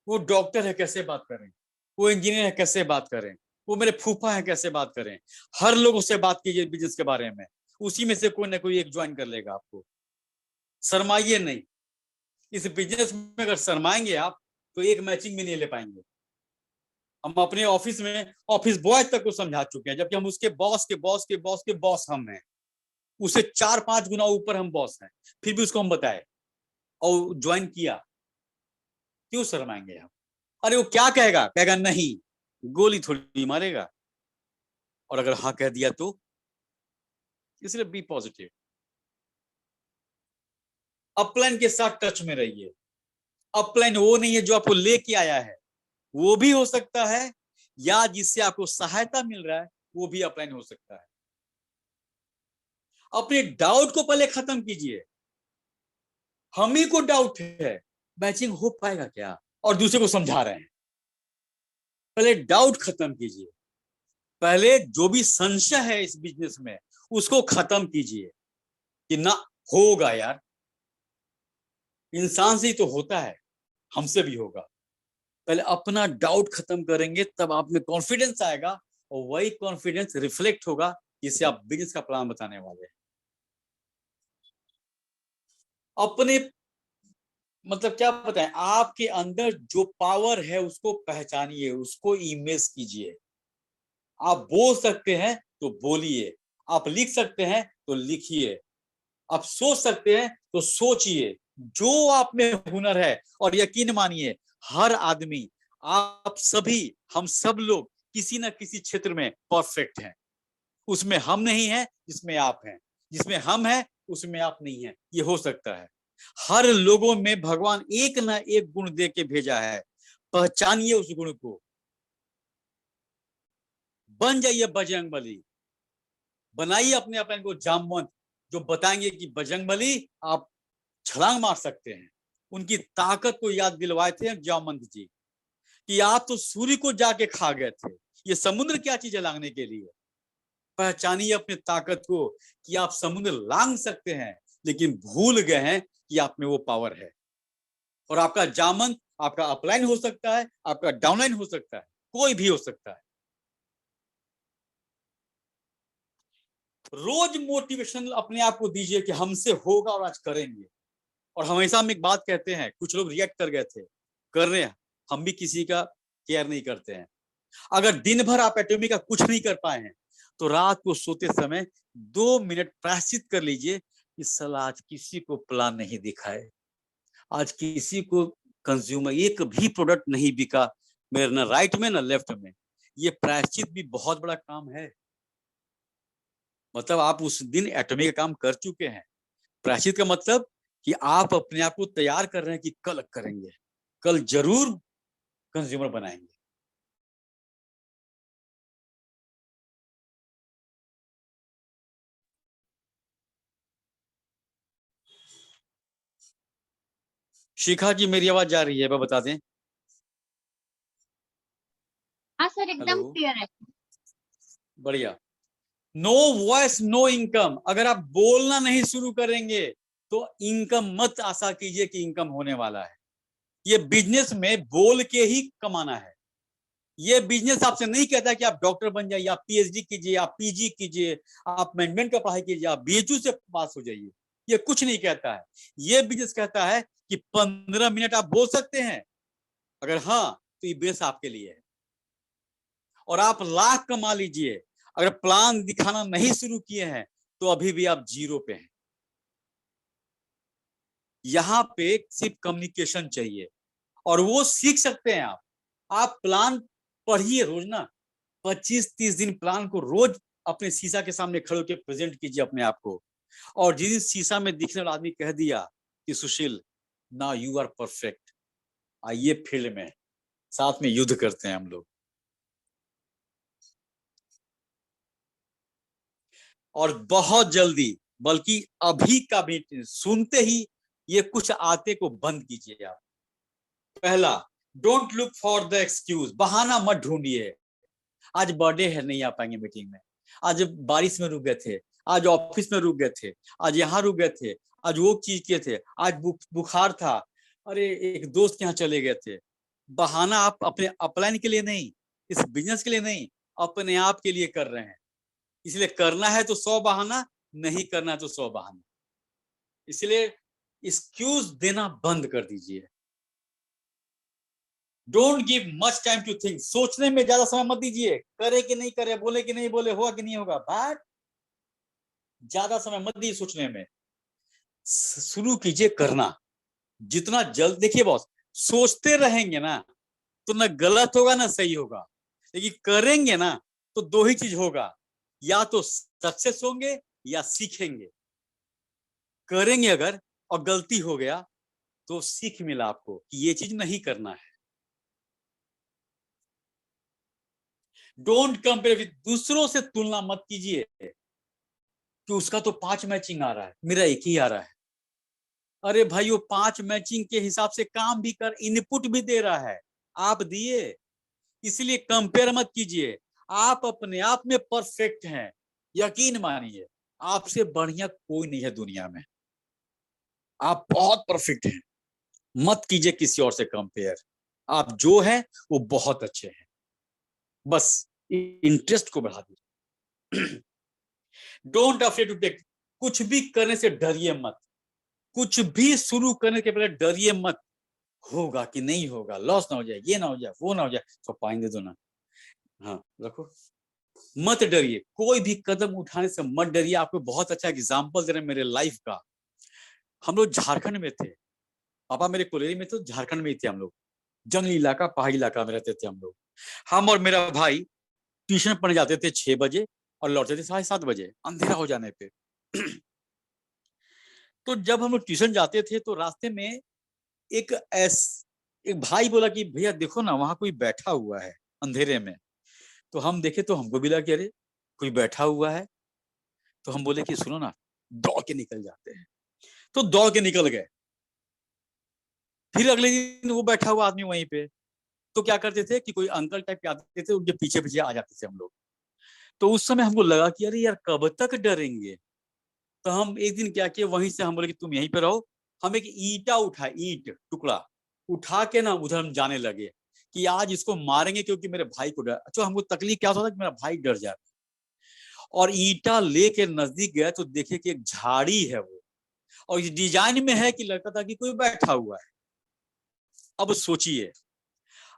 वो डॉक्टर है कैसे बात करें, वो इंजीनियर है कैसे बात करें, वो मेरे फूफा है कैसे बात करें। हर लोगों से बात कीजिए बिजनेस के बारे में, उसी में से कोई ना कोई एक ज्वाइन कर लेगा आपको। शर्माइए नहीं। इस बिजनेस में अगर शर्माएंगे आप तो एक मैचिंग भी नहीं ले पाएंगे। हम अपने ऑफिस में ऑफिस बॉय तक को समझा चुके हैं, जबकि हम उसके बॉस के बॉस के बॉस के बॉस हम हैं, उसे 4-5 गुना ऊपर हम बॉस हैं, फिर भी उसको हम बताए और ज्वाइन किया। क्यों शर्माएंगे हम? अरे वो क्या कहेगा, कहेगा नहीं, गोली थोड़ी मारेगा। और अगर हाँ कह दिया तो, इसलिए बी पॉजिटिव। अपलाइन के साथ टच में रहिए। अपलाइन वो नहीं है जो आपको लेके आया है, वो भी हो सकता है, या जिससे आपको सहायता मिल रहा है वो भी अपलाइन हो सकता है। अपने डाउट को पहले खत्म कीजिए। हम ही को डाउट है मैचिंग हो पाएगा क्या, और दूसरे को समझा रहे हैं। पहले डाउट खत्म कीजिए, पहले जो भी संशय है इस बिजनेस में उसको खत्म कीजिए कि ना होगा यार, इंसान से ही तो होता है, हमसे भी होगा। पहले अपना डाउट खत्म करेंगे तब आप में कॉन्फिडेंस आएगा, और वही कॉन्फिडेंस रिफ्लेक्ट होगा जिससे आप बिजनेस का प्लान बताने वाले हैं। अपने मतलब क्या बताएं, आपके अंदर जो पावर है उसको पहचानिए, उसको इमेज कीजिए। आप बोल सकते हैं तो बोलिए, आप लिख सकते हैं तो लिखिए, आप सोच सकते हैं तो सोचिए। जो आप में हुनर है, और यकीन मानिए हर आदमी, आप सभी, हम सब लोग किसी ना किसी क्षेत्र में परफेक्ट हैं। उसमें हम नहीं है जिसमें आप हैं, जिसमें हम हैं उसमें आप नहीं है, ये हो सकता है। हर लोगों में भगवान एक ना एक गुण दे के भेजा है, पहचानिए उस गुण को, बन जाइए बजरंगबली। बनाइए अपने अपन को जामवंत, जो बताएंगे कि बजरंगबली आप छलांग मार सकते हैं। उनकी ताकत को याद दिलवाए थे जामवंत जी कि आप तो सूर्य को जाके खा गए थे, ये समुद्र क्या चीज है लांगने के लिए। पहचानिए अपनी ताकत को कि आप समुद्र लांग सकते हैं, लेकिन भूल गए हैं कि आप में वो पावर है। और आपका जामवंत, आपका अपलाइन हो सकता है, आपका डाउनलाइन हो सकता है, कोई भी हो सकता है। रोज मोटिवेशन अपने आप को दीजिए कि हमसे होगा और आज करेंगे। और हमेशा हम एक बात कहते हैं, कुछ लोग रिएक्ट कर गए थे, कर रहे हैं, हम भी किसी का केयर नहीं करते हैं। अगर दिन भर आप एटॉमिक का कुछ नहीं कर पाए हैं तो रात को सोते समय 2 मिनट प्रायश्चित कर लीजिए कि साला आज किसी को प्लान नहीं दिखाए, आज किसी को कंज्यूमर एक भी प्रोडक्ट नहीं बिका मेरे, ना राइट में ना लेफ्ट में। ये प्रायश्चित भी बहुत बड़ा काम है। मतलब आप उस दिन एटॉमिक का काम कर चुके हैं। प्रायश्चित का मतलब कि आप अपने आप को तैयार कर रहे हैं कि कल करेंगे, कल जरूर कंज्यूमर बनाएंगे। शिखा जी मेरी आवाज जा रही है, मैं बता दें। हाँ सर, हेलो, एकदम क्लियर है। बढ़िया। No voice no income. अगर आप बोलना नहीं शुरू करेंगे तो इनकम मत आशा कीजिए कि इनकम होने वाला है। ये बिजनेस में बोल के ही कमाना है। ये बिजनेस आपसे नहीं कहता कि आप डॉक्टर बन जाइए, आप पीएचडी कीजिए, आप पीजी कीजिए, आप मैनेजमेंट का पढ़ाई कीजिए, आप बीएचयू से पास हो जाइए। ये कुछ नहीं कहता है। ये बिजनेस कहता है कि 15 मिनट आप बोल सकते हैं, अगर हाँ तो ये बिजनेस आपके लिए है। और आप लाख कमा लीजिए, अगर प्लान दिखाना नहीं शुरू किए हैं तो अभी भी आप जीरो पे हैं। यहाँ पे सिर्फ कम्युनिकेशन चाहिए, और वो सीख सकते हैं आप प्लान पढ़िए रोज ना, 25-30 दिन प्लान को रोज अपने शीशा के सामने खड़े होकर प्रेजेंट कीजिए अपने आप को। और जिस दिन शीशा में दिखने वाला आदमी कह दिया कि सुशील ना यू आर परफेक्ट, आइए फील्ड में साथ में युद्ध करते हैं हम लोग। और बहुत जल्दी, बल्कि अभी का भी सुनते ही ये कुछ आते को बंद कीजिए आप। पहला, don't look for the excuse, बहाना मत ढूंढिए। आज बर्थडे है, नहीं आ पाएंगे मीटिंग में, आज बारिश में रुक गए थे, आज ऑफिस में रुक गए थे, आज यहाँ रुक गए थे, आज वो चीज किए थे, आज बुखार था, अरे एक दोस्त के यहाँ चले गए थे। बहाना आप अपने अपलाइन के लिए नहीं, इस बिजनेस के लिए नहीं, अपने आप के लिए कर रहे हैं। इसलिए करना है तो 100 बहाना, नहीं करना है तो 100 बहाना। इसलिए एक्सक्यूज देना बंद कर दीजिए। Don't give much time to think, सोचने में ज्यादा समय मत दीजिए, करे कि नहीं करे, बोले कि नहीं बोले, होगा कि नहीं होगा, बट ज्यादा समय मत दीजिए सोचने में। शुरू कीजिए करना। जितना जल्द, देखिए बॉस, सोचते रहेंगे ना तो ना गलत होगा ना सही होगा, लेकिन करेंगे ना तो दो ही चीज होगा, या तो सक्सेस होंगे या सीखेंगे। करेंगे अगर और गलती हो गया तो सीख मिला आपको कि ये चीज नहीं करना है। डोंट कंपेयर विद, दूसरों से तुलना मत कीजिए कि उसका तो 5 मैचिंग आ रहा है, मेरा एक ही आ रहा है। अरे भाई वो 5 मैचिंग के हिसाब से काम भी कर, इनपुट भी दे रहा है, आप दिए, इसलिए कंपेयर मत कीजिए। आप अपने आप में परफेक्ट हैं, यकीन मानिए आपसे बढ़िया कोई नहीं है दुनिया में, आप बहुत परफेक्ट हैं। मत कीजिए किसी और से कंपेयर, आप जो है वो बहुत अच्छे हैं, बस इंटरेस्ट को बढ़ा दीजिए। डोंट अफ्रेड टू टेक, कुछ भी करने से डरिए मत, कुछ भी शुरू करने के पहले डरिए मत, होगा कि नहीं होगा, लॉस ना हो जाए, ये ना हो जाए, वो ना हो जाए, तो पाएंगे दो ना। हाँ रखो, मत डरिए, कोई भी कदम उठाने से मत डरिए। आपको बहुत अच्छा एग्जांपल दे रहे हैं मेरे लाइफ का। हम लोग झारखंड में थे, पापा मेरे कोलेरी में, तो झारखंड में ही थे हम लोग, जंगली इलाका, पहाड़ी इलाका में रहते थे हम लोग। हम और मेरा भाई ट्यूशन पढ़ने जाते थे 6 बजे और लौटते थे 7:30 बजे अंधेरा हो जाने पे। तो जब हम लोग ट्यूशन जाते थे तो रास्ते में एक एक भाई बोला कि भैया देखो ना वहां कोई बैठा हुआ है अंधेरे में। तो हम देखे तो हमको भी लगा कि अरे कोई बैठा हुआ है। तो हम बोले कि सुनो ना, दौड़ के निकल जाते हैं। तो दौड़ के निकल गए। फिर अगले दिन वो बैठा हुआ आदमी वहीं पे, तो क्या करते थे कि कोई अंकल टाइप के आते थे, उनके पीछे पीछे आ जाते थे हम लोग। तो उस समय हमको लगा कि अरे यार कब तक डरेंगे। तो हम एक दिन क्या किए, वहीं से हम बोले कि तुम यहीं पे रहो। हम एक ईंटा उठा, ईंट टुकड़ा उठा के ना उधर हम जाने लगे कि आज इसको मारेंगे, क्योंकि मेरे भाई को डर। अच्छा हमको तकलीफ क्या होता था कि मेरा भाई डर जाता। और ईंटा लेके नजदीक गया तो देखे कि एक झाड़ी है वो, और इस डिजाइन में है कि लगता था कि कोई बैठा हुआ है। अब सोचिए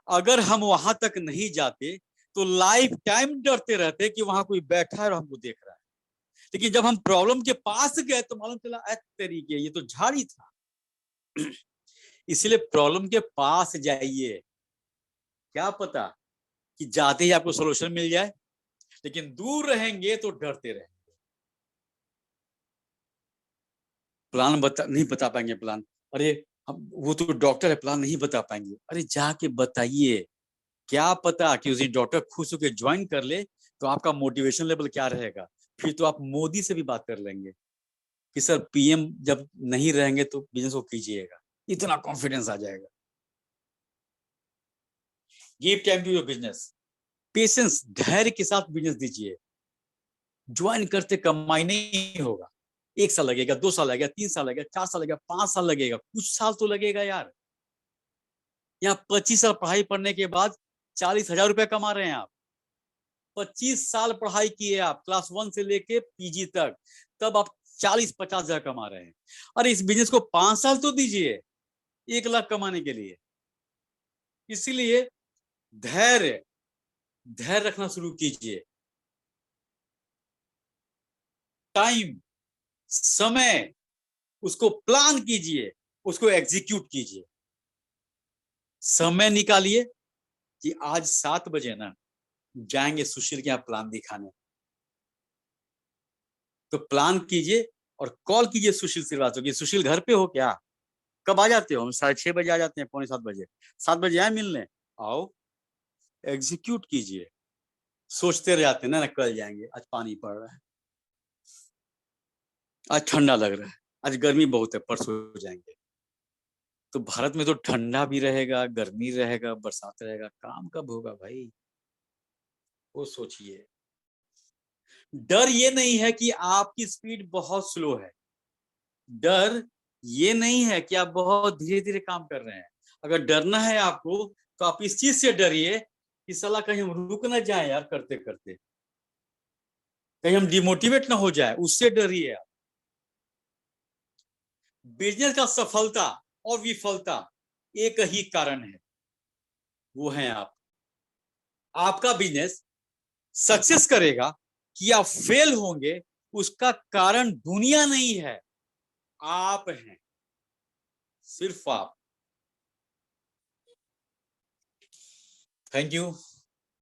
अगर हम वहां तक नहीं जाते तो लाइफ टाइम डरते रहते कि वहां कोई बैठा है और हमको देख रहा है। लेकिन जब हम प्रॉब्लम के पास गए तो मालूम चला तरीके ये तो झाड़ी था। इसलिए प्रॉब्लम के पास जाइए, क्या पता कि जाते ही आपको सोल्यूशन मिल जाए। लेकिन दूर रहेंगे तो डरते रहेंगे, प्लान नहीं बता पाएंगे प्लान। अरे हम वो तो डॉक्टर है, प्लान नहीं बता पाएंगे। अरे जाके बताइए, क्या पता कि उसी डॉक्टर खुश होकर ज्वाइन कर ले तो आपका मोटिवेशन लेवल क्या रहेगा। फिर तो आप मोदी से भी बात कर लेंगे कि सर पीएम जब नहीं रहेंगे तो बिजनेस को कीजिएगा, इतना कॉन्फिडेंस आ जाएगा। Give time to your business, patience, धैर्य के साथ बिजनेस दीजिए। ज्वाइन करते कमाई नहीं होगा, 1 साल लगेगा, 2 साल लगेगा, 3 साल लगेगा, 4 साल लगेगा, 5 साल लगेगा, कुछ साल तो लगेगा यार। यहाँ 25 साल पढ़ाई पढ़ने के बाद 40,000 रुपया कमा रहे हैं आप। 25 साल पढ़ाई किए आप, क्लास 1 से लेके पीजी तक, तब आप 40-50 हजार कमा रहे हैं। अरे इस बिजनेस को 5 साल तो दीजिए 1 लाख कमाने के लिए। इसीलिए धैर्य, धैर्य रखना शुरू कीजिए। टाइम, समय, उसको प्लान कीजिए, उसको एग्जीक्यूट कीजिए। समय निकालिए कि आज 7 बजे ना जाएंगे सुशील के यहाँ प्लान दिखाने। तो प्लान कीजिए और कॉल कीजिए सुशील श्रीवास्तव की, सुशील घर पे हो क्या, कब आ जाते हो। हम 6:30 आ जाते हैं, 6:45 बजे। 7 बजे आए मिलने, आओ, एग्जीक्यूट कीजिए। सोचते रह जाते ना कल जाएंगे, आज पानी पड़ रहा है, आज ठंडा लग रहा है, आज गर्मी बहुत है, परसों जाएंगे। तो भारत में तो ठंडा भी रहेगा, गर्मी रहेगा, बरसात रहेगा, काम कब होगा भाई, वो सोचिए। डर ये नहीं है कि आपकी स्पीड बहुत स्लो है, डर ये नहीं है कि आप बहुत धीरे धीरे काम कर रहे हैं। अगर डरना है आपको तो आप इस चीज से डरिए कि साला कहीं हम रुक ना जाए यार करते करते, कहीं हम डिमोटिवेट ना हो जाए, उससे डरिए आप। बिजनेस का सफलता और विफलता एक ही कारण है, वो है आप। आपका बिजनेस सक्सेस करेगा कि आप फेल होंगे, उसका कारण दुनिया नहीं है, आप हैं, सिर्फ आप। Thank you.